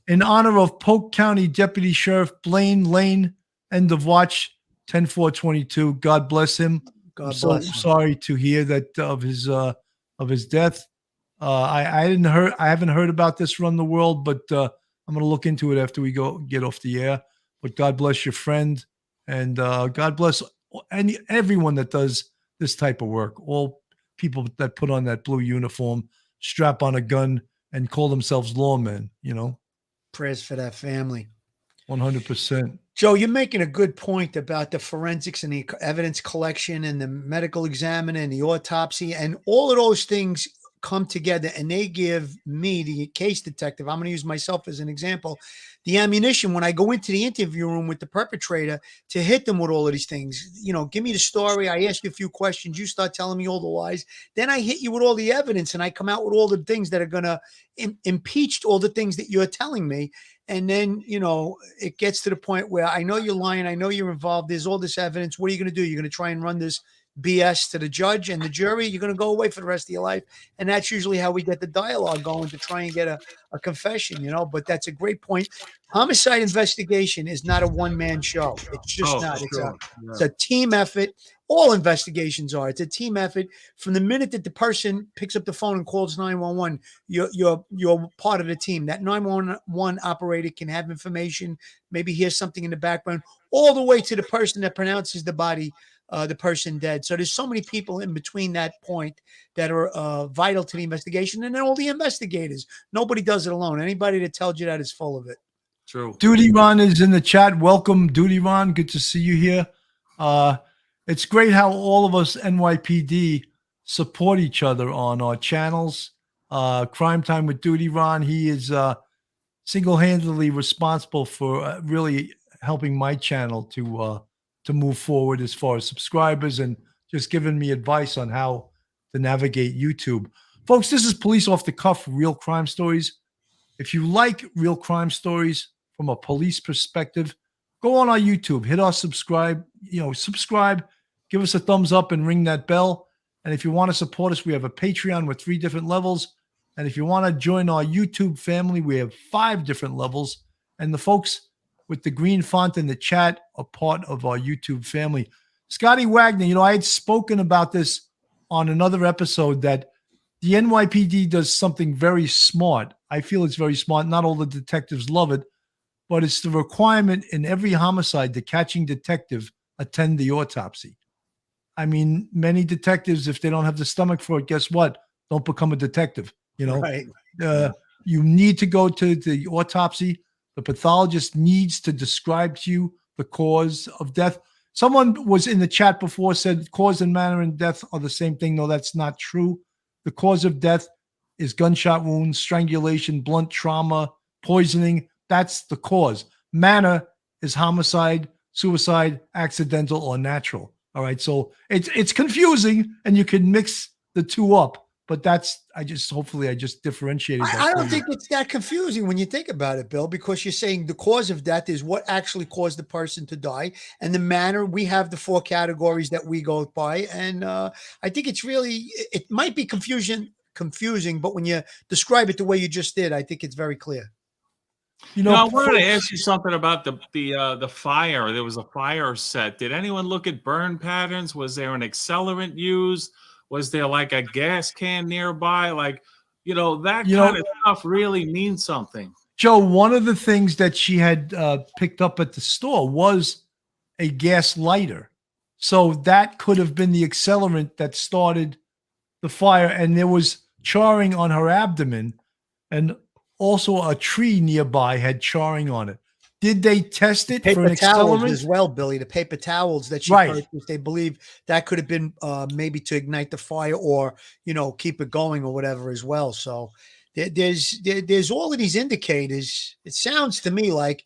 in honor of Polk County Deputy Sheriff Blaine Lane, end of watch 10/4/22. God bless him. I'm so sorry to hear that of his death. I haven't heard about this Run the World, but I'm going to look into it after we get off the air. But God bless your friend, and God bless everyone that does this type of work. All people that put on that blue uniform, strap on a gun, and call themselves lawmen. Prayers for that family. 100%. Joe, you're making a good point about the forensics and the evidence collection and the medical examiner and the autopsy, and all of those things come together, and they give me, the case detective, I'm going to use myself as an example, the ammunition when I go into the interview room with the perpetrator to hit them with all of these things. Give me the story. I ask you a few questions. You start telling me all the lies. Then I hit you with all the evidence, and I come out with all the things that are going to impeach all the things that you're telling me. And then, it gets to the point where I know you're lying. I know you're involved. There's all this evidence. What are you going to do? You're going to try and run this BS to the judge and the jury. You're going to go away for the rest of your life. And that's usually how we get the dialogue going, to try and get a confession, but that's a great point. Homicide investigation is not a one-man show. It's just not. It's a team effort. All investigations are. It's a team effort. From the minute that the person picks up the phone and calls 911, you're part of the team. That 911 operator can have information, maybe hear something in the background, all the way to the person that pronounces the body, the person dead. So there's so many people in between that point that are vital to the investigation. And then all the investigators. Nobody does it alone. Anybody that tells you that is full of it. True. Duty Ron is in the chat. Welcome, Duty Ron. Good to see you here. It's great how all of us NYPD support each other on our channels. Crime Time with Duty Ron. He is single-handedly responsible for really helping my channel to move forward as far as subscribers, and just giving me advice on how to navigate YouTube. Folks, this is Police Off the Cuff, real crime stories. If you like real crime stories from a police perspective, go on our YouTube, hit our subscribe, give us a thumbs up and ring that bell. And if you want to support us, we have a Patreon with 3 different levels. And if you want to join our YouTube family, we have 5 different levels. And the folks with the green font in the chat are part of our YouTube family. Scotty Wagner, you know, I had spoken about this on another episode that the NYPD does something very smart. I feel it's very smart. Not all the detectives love it, but it's the requirement in every homicide the catching detective attend the autopsy. I mean, many detectives, if they don't have the stomach for it, guess what? Don't become a detective. You know, Right. you need to go to the autopsy. The pathologist needs to describe to you the cause of death. Someone was in the chat before said cause and manner and death are the same thing. No, that's not true. The cause of death is gunshot wounds, strangulation, blunt trauma, poisoning. That's the cause. Manner is homicide, suicide, accidental, or natural. All right. So it's confusing and you can mix the two up, but hopefully I just differentiated that. I don't think it's that confusing when you think about it, Bill, because you're saying the cause of death is what actually caused the person to die, and the manner. We have the 4 categories that we go by, and I think it might be confusing, but when you describe it the way you just did, I think it's very clear. You know, I wanted to ask you something about the fire. There was a fire set. Did anyone look at burn patterns? Was there an accelerant used? Was there like a gas can nearby? Like, that kind of stuff really means something. Joe, one of the things that she had picked up at the store was a gas lighter. So that could have been the accelerant that started the fire. And there was charring on her abdomen, and also a tree nearby had charring on it. Did they test it for an towels accelerant as well, Billy? The paper towels that she Right. purchased, they believe that could have been maybe to ignite the fire or keep it going or whatever as well. So there's all of these indicators. It sounds to me like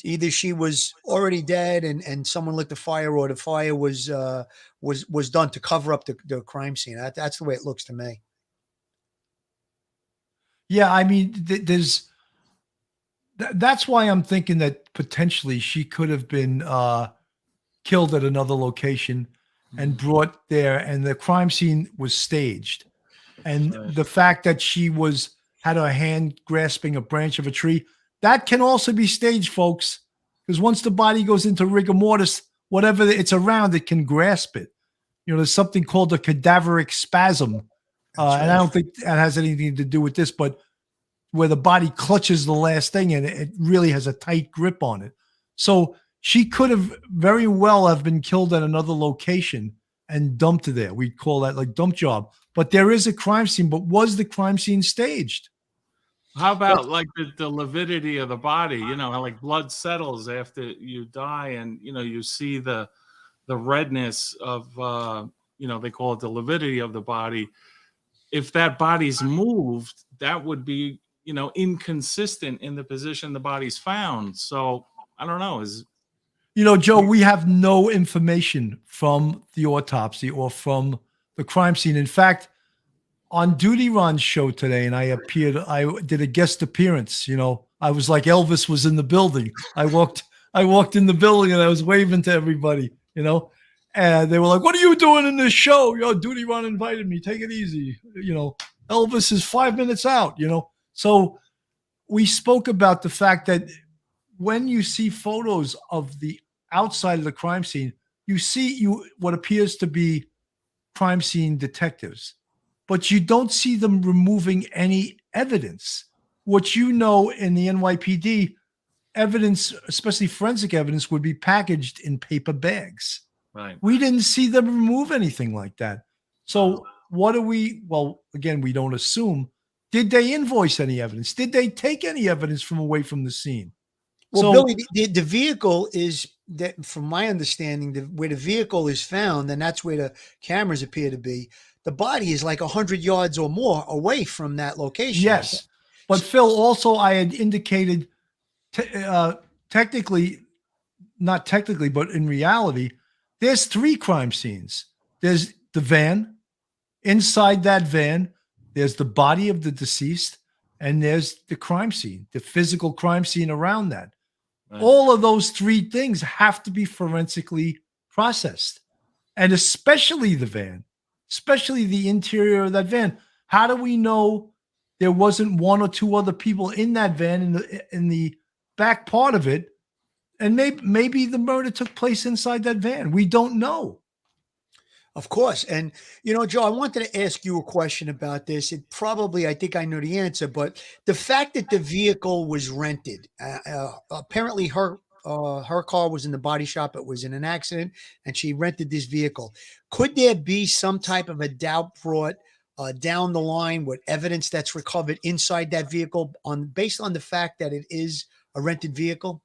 either she was already dead and someone lit the fire, or the fire was done to cover up the crime scene. That's the way it looks to me. Yeah, I mean, that's why I'm thinking that potentially she could have been killed at another location and brought there, and the crime scene was staged. And the fact that she had her hand grasping a branch of a tree, that can also be staged, folks, because once the body goes into rigor mortis, whatever it's around, it can grasp it. There's something called a cadaveric spasm. And I don't think that has anything to do with this, but where the body clutches the last thing and it really has a tight grip on it. So she could have very well have been killed at another location and dumped there. We call that like dump job. But there is a crime scene, but was the crime scene staged? How about like the lividity of the body? How like blood settles after you die, and you see the redness of they call it the lividity of the body. If that body's moved, that would be inconsistent in the position the body's found. So I don't know. Joe, we have no information from the autopsy or from the crime scene. In fact, on Duty Ron's show today, and I did a guest appearance. I was like Elvis was in the building. I walked in the building and I was waving to everybody, and they were like, "What are you doing in this show?" Duty Ron invited me. Take it easy. Elvis is 5 minutes out, So we spoke about the fact that when you see photos of the outside of the crime scene, you see what appears to be crime scene detectives, but you don't see them removing any evidence. What in the NYPD, evidence, especially forensic evidence, would be packaged in paper bags. Right. We didn't see them remove anything like that. So well, again, we don't assume. Did they invoice any evidence? Did they take any evidence from away from the scene? Well, Billy, the vehicle is that, from my understanding, where the vehicle is found, and that's where the cameras appear to be. The body is like 100 yards or more away from that location. Yes, but Phil, also I had indicated, technically, not technically, but in reality, there's 3 crime scenes. There's the van. Inside that van, there's the body of the deceased, and there's the crime scene, the physical crime scene around that. Right. All of those 3 things have to be forensically processed, and especially the van, especially the interior of that van. How do we know there wasn't 1 or 2 other people in that van in the back part of it And maybe the murder took place inside that van. We don't know. Of course. And, Joe, I wanted to ask you a question about this. It probably, I think I know the answer, but the fact that the vehicle was rented, apparently her car was in the body shop. It was in an accident and she rented this vehicle. Could there be some type of a doubt brought down the line with evidence that's recovered inside that vehicle based on the fact that it is a rented vehicle?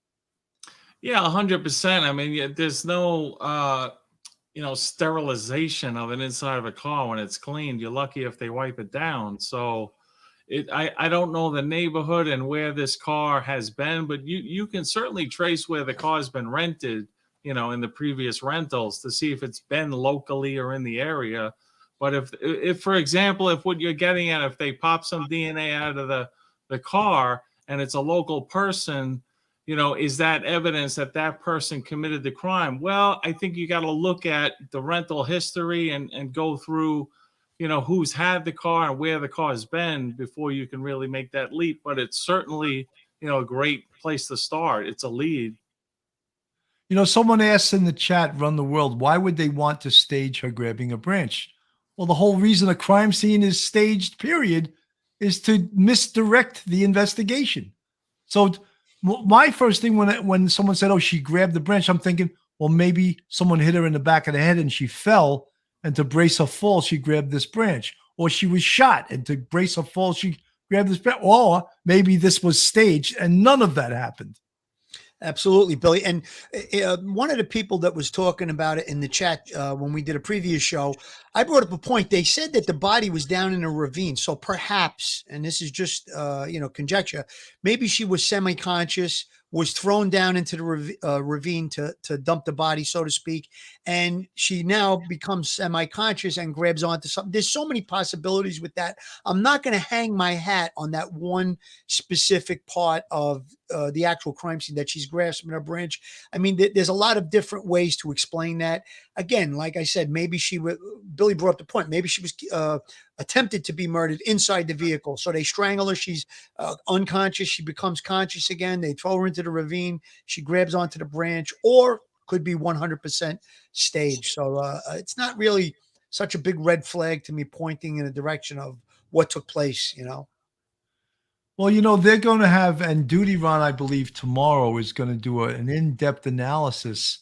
Yeah, 100%. I mean, there's no, sterilization of an inside of a car when it's cleaned. You're lucky if they wipe it down. So I don't know the neighborhood and where this car has been, but you can certainly trace where the car's been rented, in the previous rentals to see if it's been locally or in the area. But if for example, if what you're getting at, if they pop some DNA out of the car and it's a local person, is that evidence that that person committed the crime? Well, I think you got to look at the rental history and go through, who's had the car and where the car has been before you can really make that leap. But it's certainly, a great place to start. It's a lead. Someone asked in the chat, Run the World, why would they want to stage her grabbing a branch? Well, the whole reason a crime scene is staged, period, is to misdirect the investigation. So my first thing when someone said, "Oh, she grabbed the branch," I'm thinking, well, maybe someone hit her in the back of the head and she fell, and to brace her fall, she grabbed this branch, or she was shot and to brace her fall, she grabbed this branch, or maybe this was staged, and none of that happened. Absolutely, Billy. And one of the people that was talking about it in the chat when we did a previous show, I brought up a point. They said that the body was down in a ravine. So perhaps, and this is just, conjecture, maybe she was semi-conscious, was thrown down into the ravine to dump the body, so to speak. And she now becomes semi-conscious and grabs onto something. There's so many possibilities with that. I'm not going to hang my hat on that one specific part of the actual crime scene that she's grasping her branch. I mean, there's a lot of different ways to explain that. Again, like I said, maybe Billy brought up the point. Maybe she was attempted to be murdered inside the vehicle. So they strangle her. She's unconscious. She becomes conscious again. They throw her into the ravine. She grabs onto the branch, or could be 100% staged. So it's not really such a big red flag to me pointing in the direction of what took place, Well, they're going to have, and Duty Ron, I believe, tomorrow is going to do an in-depth analysis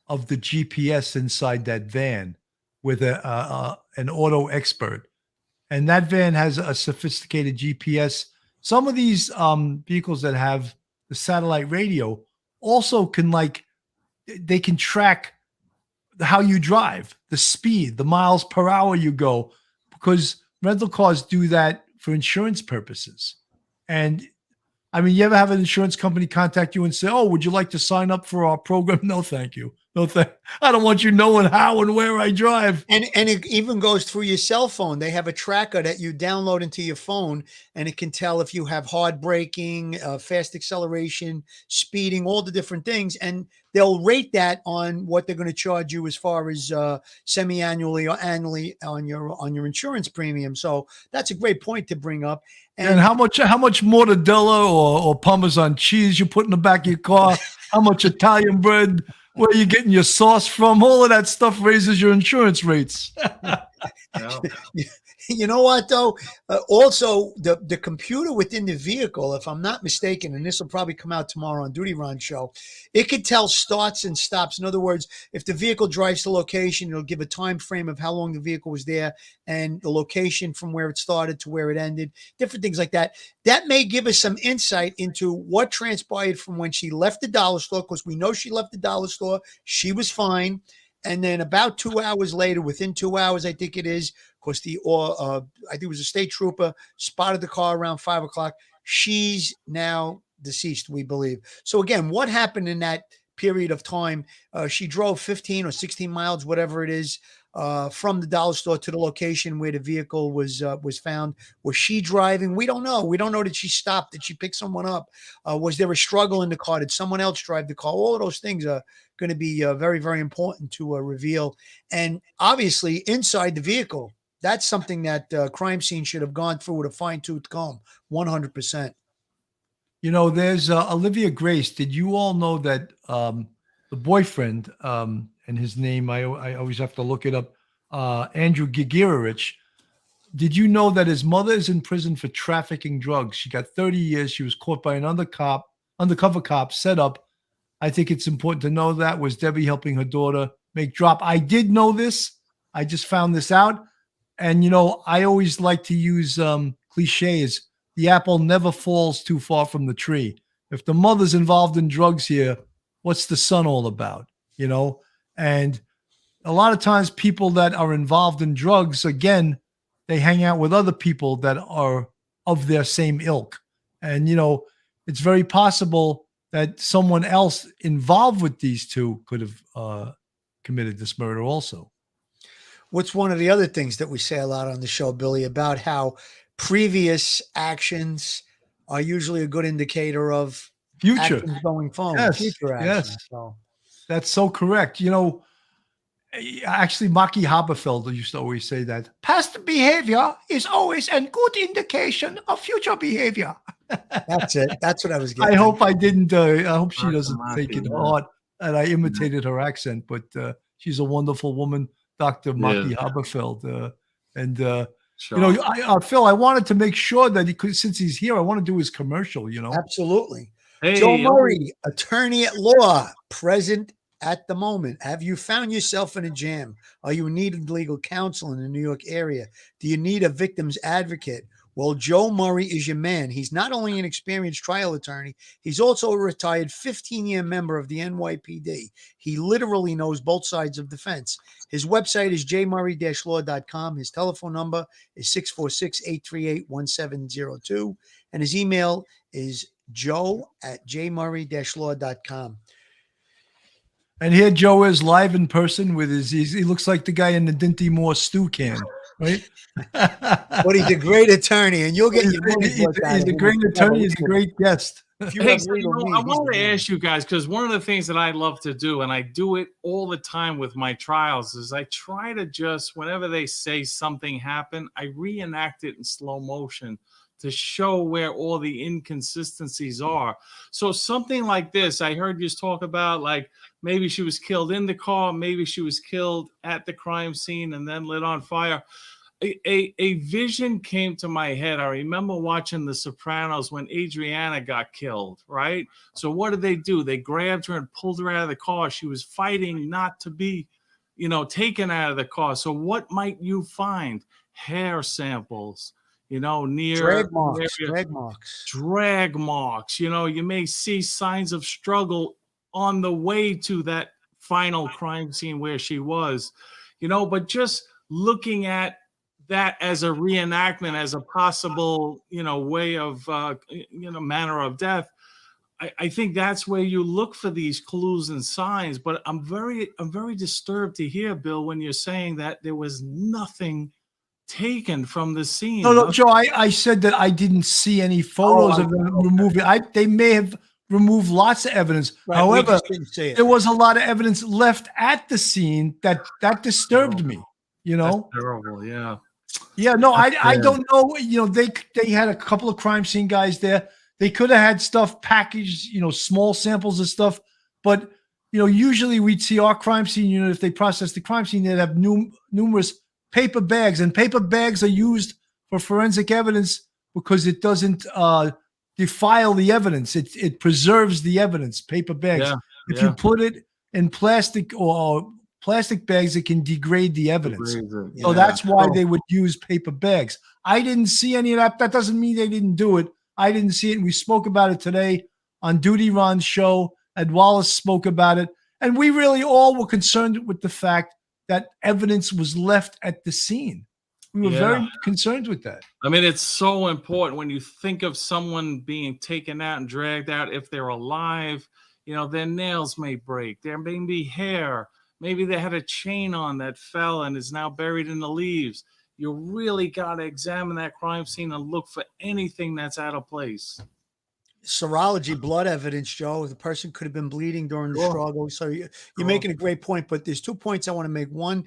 of the GPS inside that van with an auto expert. And that van has a sophisticated GPS. Some of these vehicles that have the satellite radio also can they can track how you drive, the speed, the miles per hour you go, because rental cars do that for insurance purposes. And I mean, you ever have an insurance company contact you and say, "Oh, would you like to sign up for our program?" No, thank you. No, I don't want you knowing how and where I drive. And it even goes through your cell phone. They have a tracker that you download into your phone, and it can tell if you have hard braking, fast acceleration, speeding, all the different things. And they'll rate that on what they're going to charge you as far as semi-annually or annually on your insurance premium. So that's a great point to bring up. And how much mortadella or Parmesan cheese you put in the back of your car? How much Italian bread? Where you getting your sauce from? All of that stuff raises your insurance rates. You know what, though? Also, the computer within the vehicle, if I'm not mistaken, and this will probably come out tomorrow on Duty Ron show, it could tell starts and stops. In other words, if the vehicle drives to location, it'll give a time frame of how long the vehicle was there and the location from where it started to where it ended, different things like that. That may give us some insight into what transpired from when she left the dollar store, because we know she left the dollar store. She was fine. And then about 2 hours later, within 2 hours, I think it is, because I think it was a state trooper, spotted the car around 5 o'clock. She's now deceased, we believe. So again, what happened in that period of time? She drove 15 or 16 miles, whatever it is, from the dollar store to the location where the vehicle was found. Was she driving? We don't know. We don't know. Did she stop? Did she pick someone up? Was there a struggle in the car? Did someone else drive the car? All of those things are going to be very, very important to reveal. And obviously inside the vehicle, that's something that crime scene should have gone through with a fine-tooth comb, 100%. There's Olivia Grace. Did you all know that the boyfriend, and his name, I always have to look it up, Andrew Gigirich. Did you know that his mother is in prison for trafficking drugs? She got 30 years. She was caught by an undercover cop set up. I think it's important to know that. Was Debbie helping her daughter make drop? I did know this. I just found this out. And, I always like to use cliches. The apple never falls too far from the tree. If the mother's involved in drugs here, what's the son all about? And a lot of times people that are involved in drugs, again, they hang out with other people that are of their same ilk. And, it's very possible that someone else involved with these two could have committed this murder also. What's one of the other things that we say a lot on the show, Billy, about how previous actions are usually a good indicator of Future actions going forward. Yes, Future actions. yes. So. That's so correct. Actually, Maki Haberfeld used to always say that past behavior is always a good indication of future behavior. That's it. That's what I was getting. I hope I didn't. I hope she Dr. doesn't take it Maki, yeah. hard and I imitated her accent, but she's a wonderful woman, Dr. Maki Haberfeld. Sure. Phil, I wanted to make sure that he could, since he's here, I want to do his commercial, Absolutely. Hey, Joe Murray, attorney at law, present at the moment. Have you found yourself in a jam? Are you in need of legal counsel in the New York area? Do you need a victim's advocate? Well, Joe Murray is your man. He's not only an experienced trial attorney, he's also a retired 15-year member of the NYPD. He literally knows both sides of the fence. His website is jmurray-law.com. His telephone number is 646-838-1702. And his email is joe@jmurray-law.com. And here Joe is live in person with he looks like the guy in the Dinty Moore stew can, right? But he's a great attorney, and you'll get your money's worth out He's of a him. great attorney. He's a great guest. If you Hey, have so, legal needs, I he's wanted the to man. ask you guys, because one of the things that I love to do, and I do it all the time with my trials, is I try to just, whenever they say something happened, I reenact it in slow motion to show where all the inconsistencies are. So something like this, I heard you talk about, like maybe she was killed in the car, maybe she was killed at the crime scene and then lit on fire. A vision came to my head. I remember watching The Sopranos when Adriana got killed, right? So what did they do? They grabbed her and pulled her out of the car. She was fighting not to be, taken out of the car. So what might you find? Hair samples, near Drag marks. drag marks. You may see signs of struggle on the way to that final crime scene where she was, but just looking at that as a reenactment, as a possible, way of, manner of death. I think that's where you look for these clues and signs. But I'm very disturbed to hear, Bill, when you're saying that there was nothing taken from the scene. No, Joe, I said that I didn't see any photos of them removing. They may have removed lots of evidence. Right, However, there was a lot of evidence left at the scene that disturbed me. That's terrible. Yeah. Yeah, no, I don't know. They had a couple of crime scene guys there. They could have had stuff packaged, small samples of stuff. But usually we'd see our crime scene unit, if they process the crime scene, they'd have numerous paper bags, and paper bags are used for forensic evidence because it doesn't defile the evidence. It preserves the evidence. Paper bags. If you put it in plastic bags, it can degrade the evidence. So that's why they would use paper bags. I didn't see any of that. That doesn't mean they didn't do it. I didn't see it. And we spoke about it today on Duty Ron's show. Ed Wallace spoke about it. And we really all were concerned with the fact that evidence was left at the scene. We were very concerned with that. I mean, it's so important when you think of someone being taken out and dragged out. If they're alive, their nails may break. There may be hair. Maybe they had a chain on that fell and is now buried in the leaves. You really got to examine that crime scene and look for anything that's out of place. Serology, blood evidence, Joe. The person could have been bleeding during the struggle. So you're making a great point, but there's 2 points I want to make. One,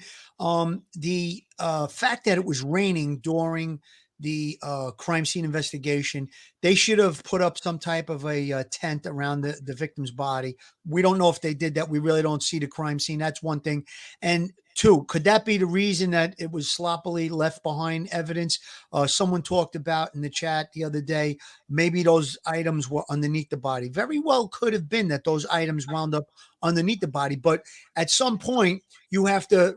the fact that it was raining during the crime scene investigation. They should have put up some type of a tent around the victim's body. We don't know if they did that. We really don't see the crime scene. That's one thing. And two, could that be the reason that it was sloppily left behind evidence? Someone talked about in the chat the other day, maybe those items were underneath the body. Very well could have been that those items wound up underneath the body. But at some point, you have to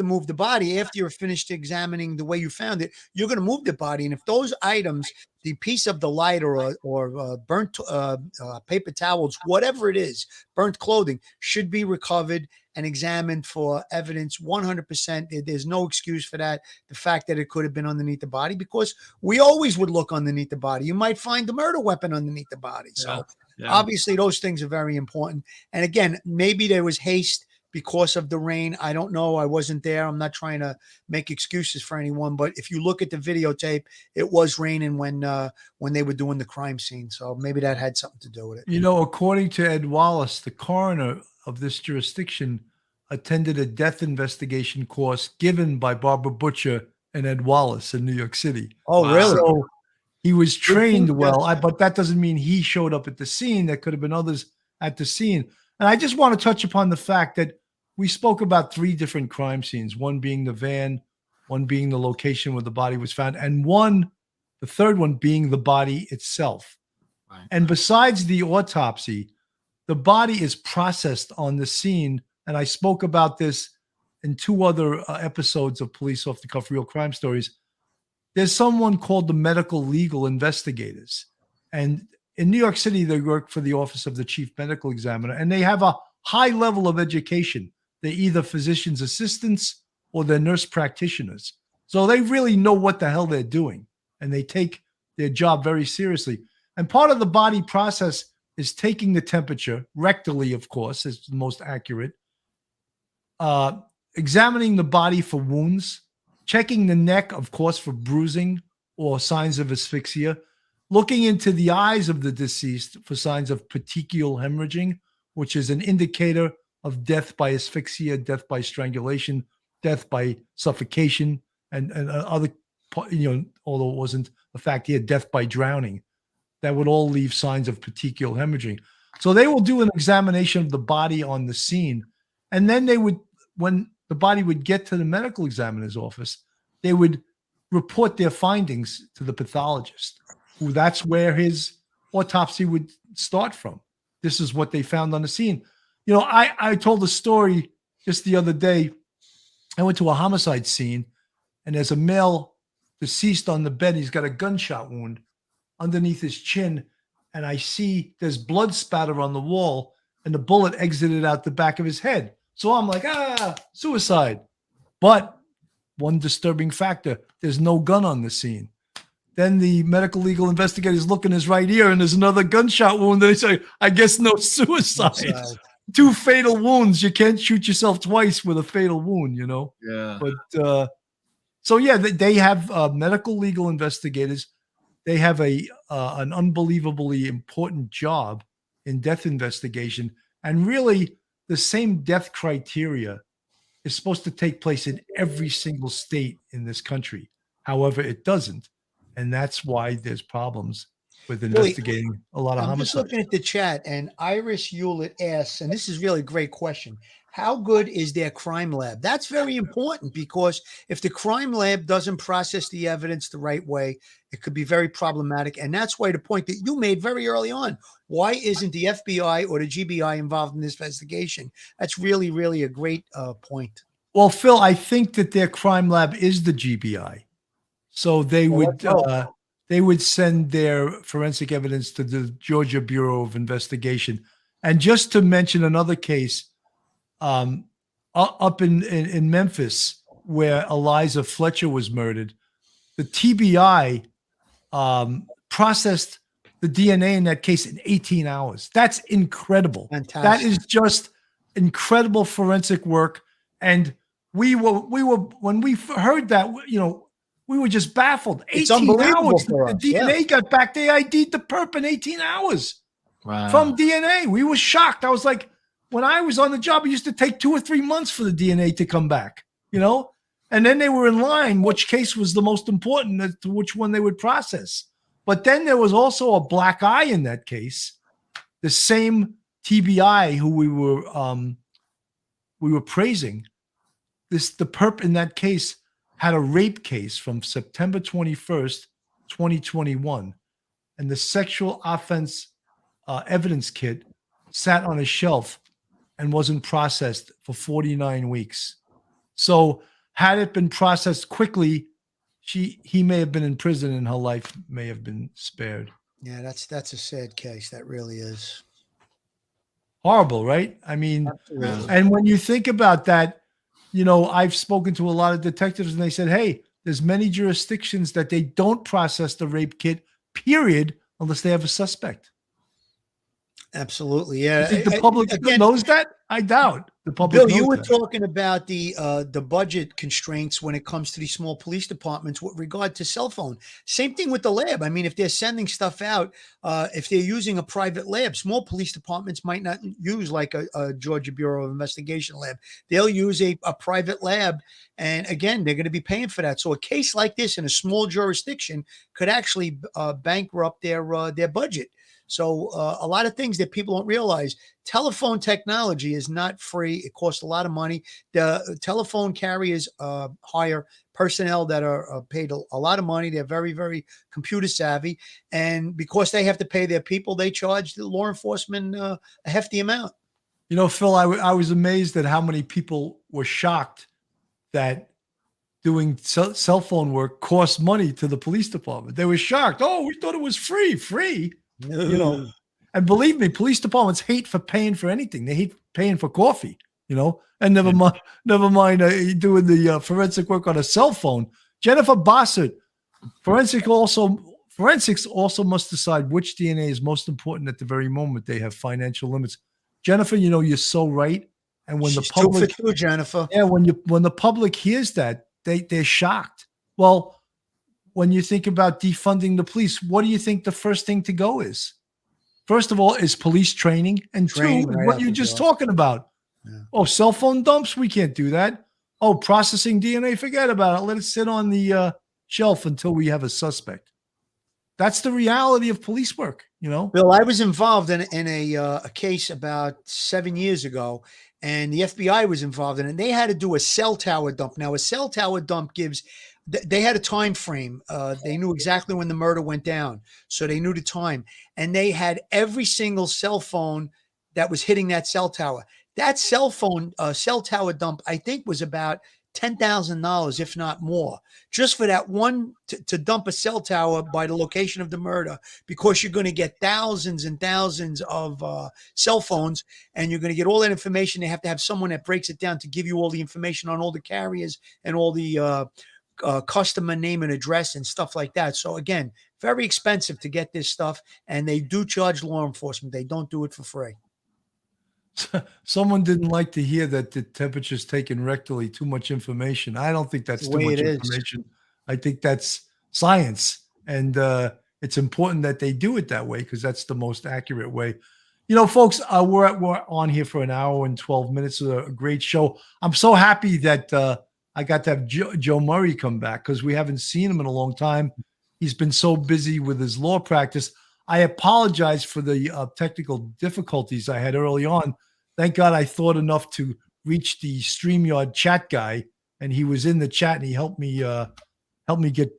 move the body after you're finished examining the way you found it. You're going to move the body. And if those items, the piece of the lighter or burnt paper towels, whatever it is, burnt clothing, should be recovered and examined for evidence 100%. There's no excuse for that. The fact that it could have been underneath the body, because we always would look underneath the body. You might find the murder weapon underneath the body. So obviously those things are very important. And again, maybe there was haste because of the rain. I don't know. I wasn't there. I'm not trying to make excuses for anyone, but if you look at the videotape, it was raining when they were doing the crime scene. So maybe that had something to do with it. You know, according to Ed Wallace, the coroner of this jurisdiction attended a death investigation course given by Barbara Butcher and Ed Wallace in New York City. Oh, really? So he was trained well, but that doesn't mean he showed up at the scene. There could have been others at the scene. And I just want to touch upon the fact that we spoke about 3 different crime scenes, one being the van, one being the location where the body was found, and the third one being the body itself. Right. And besides the autopsy, the body is processed on the scene. And I spoke about this in 2 other episodes of Police Off the Cuff Real Crime Stories. There's someone called the medical legal investigators. And in New York City, they work for the Office of the Chief Medical Examiner, and they have a high level of education. They're either physician's assistants or they're nurse practitioners. So they really know what the hell they're doing, and they take their job very seriously. And part of the body process is taking the temperature, rectally, of course, is the most accurate, examining the body for wounds, checking the neck, of course, for bruising or signs of asphyxia, looking into the eyes of the deceased for signs of petechial hemorrhaging, which is an indicator of death by asphyxia, death by strangulation, death by suffocation, and other, although it wasn't a fact here, death by drowning. That would all leave signs of petechial hemorrhaging. So they will do an examination of the body on the scene. And then they would, when the body would get to the medical examiner's office, they would report their findings to the pathologist, who that's where his autopsy would start from. This is what they found on the scene. You know, I told a story just the other day. I went to a homicide scene, and there's a male deceased on the bed. He's got a gunshot wound underneath his chin, and I see there's blood spatter on the wall, and the bullet exited out the back of his head. So I'm like, suicide. But one disturbing factor, there's no gun on the scene. Then the medical legal investigators look in his right ear, and there's another gunshot wound. They say, I guess no suicide. 2 fatal wounds. You can't shoot yourself twice with a fatal wound, you know? Yeah. But so, yeah, they have medical legal investigators. They have an unbelievably important job in death investigation. And really, the same death criteria is supposed to take place in every single state in this country. However, it doesn't. And that's why there's problems with investigating a lot of homicides. I'm just looking at the chat, and Iris Hewlett asks, and this is really a great question, how good is their crime lab? That's very important, because if the crime lab doesn't process the evidence the right way, it could be very problematic. And that's why the point that you made very early on, why isn't the FBI or the GBI involved in this investigation? That's really, really a great point. Well, Phil, I think that their crime lab is the GBI. So they would send their forensic evidence to the Georgia Bureau of Investigation. And just to mention another case, up in Memphis, where Eliza Fletcher was murdered, the TBI processed the DNA in that case in 18 hours. That's incredible. Fantastic. That is just incredible forensic work. And we were when we heard that, we were just baffled. 18 It's unbelievable hours. for The us, DNA got back. They ID'd the perp in 18 hours. Wow. From DNA. We were shocked. I was like, when I was on the job, it used to take 2 or 3 months for the DNA to come back, And then they were in line, which case was the most important as to which one they would process. But then there was also a black eye in that case. The same TBI who we were praising, the perp in that case had a rape case from September 21st, 2021. And the sexual offense evidence kit sat on a shelf and wasn't processed for 49 weeks. So had it been processed quickly, he may have been in prison and her life may have been spared. Yeah, that's a sad case. That really is. Horrible, right? I mean, Absolutely. and when you think about that, you know, I've spoken to a lot of detectives and they said, hey, there's many jurisdictions that they don't process the rape kit, period, unless they have a suspect. Absolutely. Yeah. You think the public knows that? I doubt the public Bill, knows you were that. talking about the budget constraints when it comes to these small police departments with regard to cell phone. Same thing with the lab. I mean, if they're sending stuff out, if they're using a private lab, small police departments might not use like a Georgia Bureau of Investigation lab. They'll use a private lab. And again, they're going to be paying for that. So a case like this in a small jurisdiction could actually bankrupt their budget. So a lot of things that people don't realize, telephone technology is not free. It costs a lot of money. The telephone carriers hire personnel that are paid a lot of money. They're very, very computer savvy. And because they have to pay their people, they charge the law enforcement a hefty amount. You know, Phil, I was amazed at how many people were shocked that doing cell phone work costs money to the police department. They were shocked. Oh, we thought it was free. You know, and believe me, police departments hate paying for anything. They hate paying for coffee, you know, and never mind doing the forensic work on a cell phone. Jennifer Bossert, forensics also must decide which DNA is most important at the very moment they have financial limits. Jennifer, you know, you're so right. And when the public, 2 for 2, Jennifer. Yeah, when the public hears that, they're shocked. Well, when you think about defunding the police, what do you think the first thing to go is? First of all, is police training. And two, right what out you're the just door. talking about. Yeah. Oh, cell phone dumps? We can't do that. Oh, processing DNA? Forget about it. Let it sit on the shelf until we have a suspect. That's the reality of police work, you know? Bill, I was involved in a case about 7 years ago, and the FBI was involved in it. And they had to do a cell tower dump. Now, a cell tower dump they had a time frame. They knew exactly when the murder went down. So they knew the time. And they had every single cell phone that was hitting that cell tower. That cell tower dump, I think, was about $10,000, if not more, just for that one to dump a cell tower by the location of the murder, because you're going to get thousands and thousands of cell phones, and you're going to get all that information. They have to have someone that breaks it down to give you all the information on all the carriers and all the customer name and address and stuff like that. So again, very expensive to get this stuff, and they do charge law enforcement. They don't do it for free. Someone didn't like to hear that the temperature's taken rectally, too much information. I don't think that's too much information. I think that's science. And it's important that they do it that way because that's the most accurate way. You know, folks, we're on here for an hour and 12 minutes. A great show. I'm so happy that I got to have Joe Murray come back because we haven't seen him in a long time. He's been so busy with his law practice. I apologize for the technical difficulties I had early on. Thank God I thought enough to reach the StreamYard chat guy, and he was in the chat and he helped me get,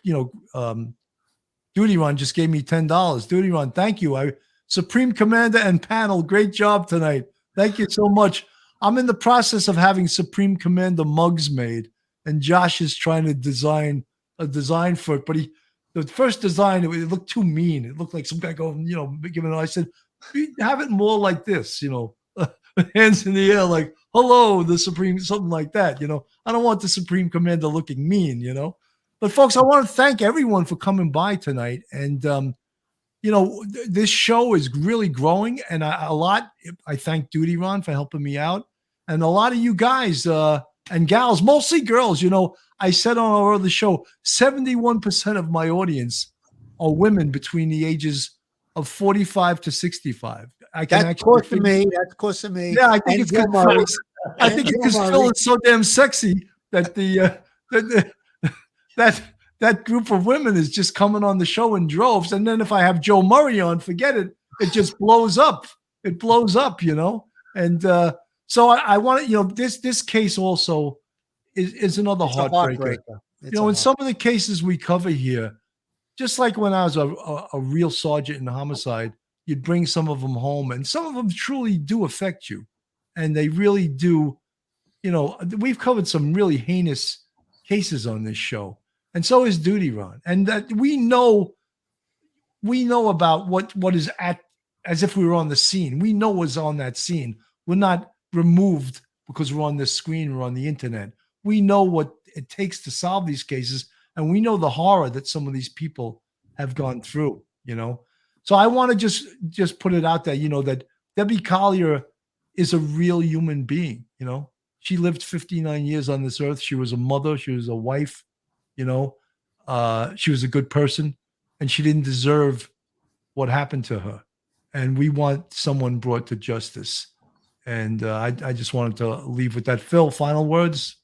Duty Ron just gave me $10. Duty Ron, thank you. Supreme Commander and panel, great job tonight. Thank you so much. I'm in the process of having Supreme Commander mugs made, and Josh is trying to design a design for it, but the first design, it looked too mean. It looked like some guy going, giving it. I said, have it more like this, hands in the air, like, hello, the Supreme, something like that, I don't want the Supreme Commander looking mean, But folks, I want to thank everyone for coming by tonight. And, this show is really growing. And I thank Duty Ron for helping me out. And a lot of you guys and gals, mostly girls, I said on our other show, 71% of my audience are women between the ages of 45 to 65. That's close to me. Yeah, I think it's because Phil is so damn sexy that the that that that group of women is just coming on the show in droves. And then if I have Joe Murray on, forget it. It just blows up. It blows up, And so I want to, this case also is another It's a heartbreaker. heartbreaker. In some of the cases we cover here, just like when I was a real sergeant in homicide, you'd bring some of them home, and some of them truly do affect you, and they really do. We've covered some really heinous cases on this show, and so is Duty Ron, and that we know about what is as if we were on the scene. We know what's on that scene. We're not removed because we're on the screen or on the internet. We know what it takes to solve these cases, and we know the horror that some of these people have gone through. So I want to just put it out there, that Debbie Collier is a real human being. She lived 59 years on this earth. She was a mother. She was a wife. She was a good person, and she didn't deserve what happened to her. And we want someone brought to justice. And I just wanted to leave with that. Phil, final words?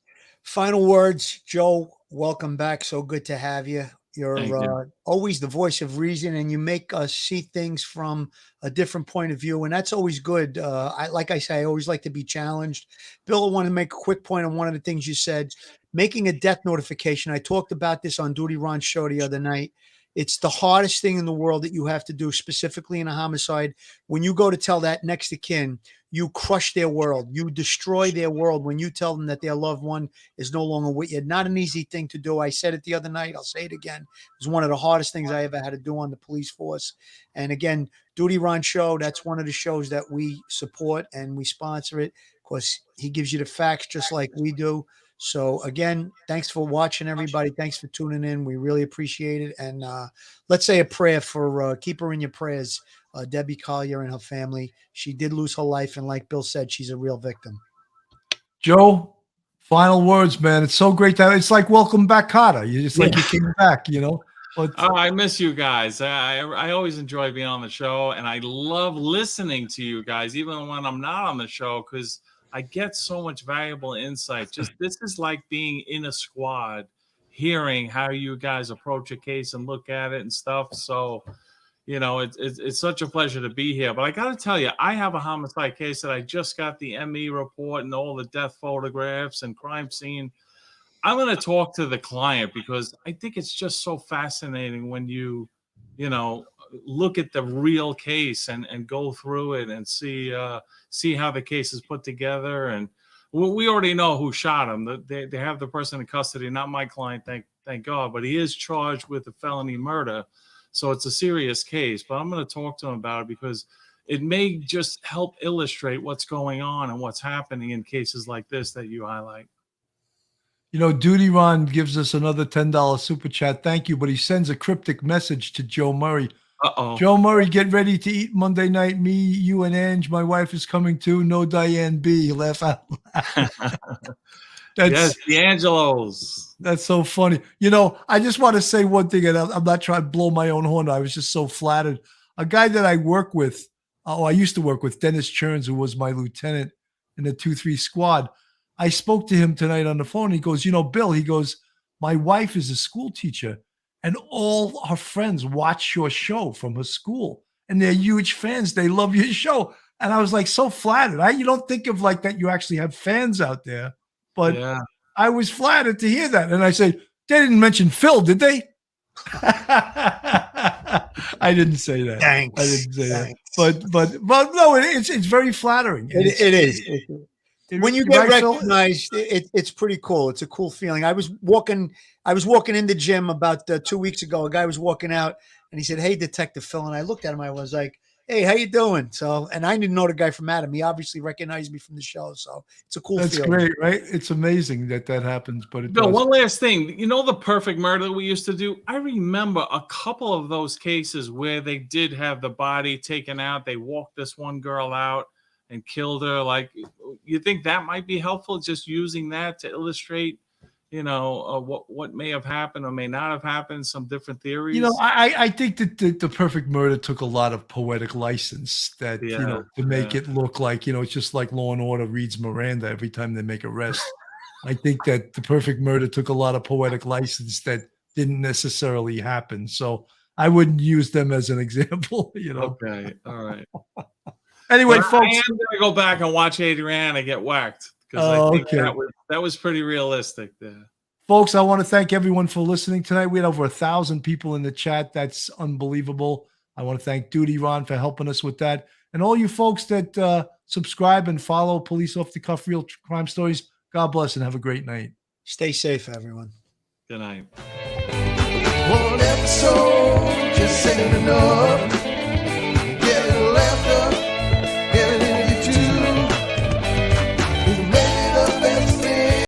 Final words, Joe, welcome back. So good to have you. You're You. always the voice of reason, and you make us see things from a different point of view, and that's always good. Like I say, I always like to be challenged. Bill, I want to make a quick point on one of the things you said, making a death notification. I talked about this on Duty Ron's show the other night. It's the hardest thing in the world that you have to do, specifically in a homicide. When you go to tell that next of kin, you crush their world. You destroy their world when you tell them that their loved one is no longer with you. Not an easy thing to do. I said it the other night. I'll say it again. It was one of the hardest things I ever had to do on the police force. And again, Duty Ron Show, that's one of the shows that we support and we sponsor it. Of course, he gives you the facts just like we do. So again, thanks for watching, everybody. Thanks for tuning in. We really appreciate it. And let's say a prayer for keep her in your prayers, Debbie Collier and her family. She did lose her life, and like Bill said, she's a real victim. Joe, final words, man. It's so great to it's like welcome back, Carter. You just like you came back, But I miss you guys. I always enjoy being on the show, and I love listening to you guys, even when I'm not on the show, because I get so much valuable insight. Just this is like being in a squad, hearing how you guys approach a case and look at it and stuff. So, it's such a pleasure to be here. But I got to tell you, I have a homicide case that I just got the ME report and all the death photographs and crime scene. I'm going to talk to the client because I think it's just so fascinating when you look at the real case and go through it and see how the case is put together. And we already know who shot him. They have the person in custody, not my client, thank God, but he is charged with a felony murder. So it's a serious case, but I'm going to talk to him about it because it may just help illustrate what's going on and what's happening in cases like this that you highlight. Duty Ron gives us another $10 super chat. Thank you. But he sends a cryptic message to Joe Murray. Uh-oh. Joe Murray, get ready to eat Monday night. Me, you, and Ange. My wife is coming too. No Diane B. Laugh out loud. Yes, D'Angelo's. That's so funny. I just want to say one thing, and I'm not trying to blow my own horn. I was just so flattered. A guy that I work with, I used to work with, Dennis Cherns, who was my lieutenant in the 2-3 squad. I spoke to him tonight on the phone. He goes, Bill, he goes, my wife is a school teacher, and all her friends watch your show from her school, and they're huge fans. They love your show. And I was like so flattered. You don't think of like that you actually have fans out there, but yeah. I was flattered to hear that. And I said, they didn't mention Phil, did they? I didn't say that. Thanks. I didn't say Thanks. that. But no, it's very flattering. It is. When you get recognized, it's pretty cool. It's a cool feeling. I was walking in the gym about 2 weeks ago. A guy was walking out and he said, "Hey, Detective Phil." And I looked at him. I was like, "Hey, how you doing?" So, and I didn't know the guy from Adam. He obviously recognized me from the show. So it's a cool That's feeling. great, right? It's amazing that happens, but it Bill, does. one last thing. The perfect murder that we used to do? I remember a couple of those cases where they did have the body taken out. They walked this one girl out and killed her. Like, you think that might be helpful, just using that to illustrate, what may have happened or may not have happened, some different theories? I think that the perfect murder took a lot of poetic license that, to make it look like, it's just like Law and Order reads Miranda every time they make arrest. I think that The Perfect Murder took a lot of poetic license that didn't necessarily happen. So I wouldn't use them as an example, you know. Okay, all right. Anyway, But I folks. am gonna go back and watch Adriana get whacked because I think that was pretty realistic there. Folks, I want to thank everyone for listening tonight. We had over 1,000 people in the chat. That's unbelievable. I want to thank Duty Ron for helping us with that. And all you folks that subscribe and follow Police Off the Cuff Real Crime Stories, God bless and have a great night. Stay safe, everyone. Good night. One episode just ain't enough.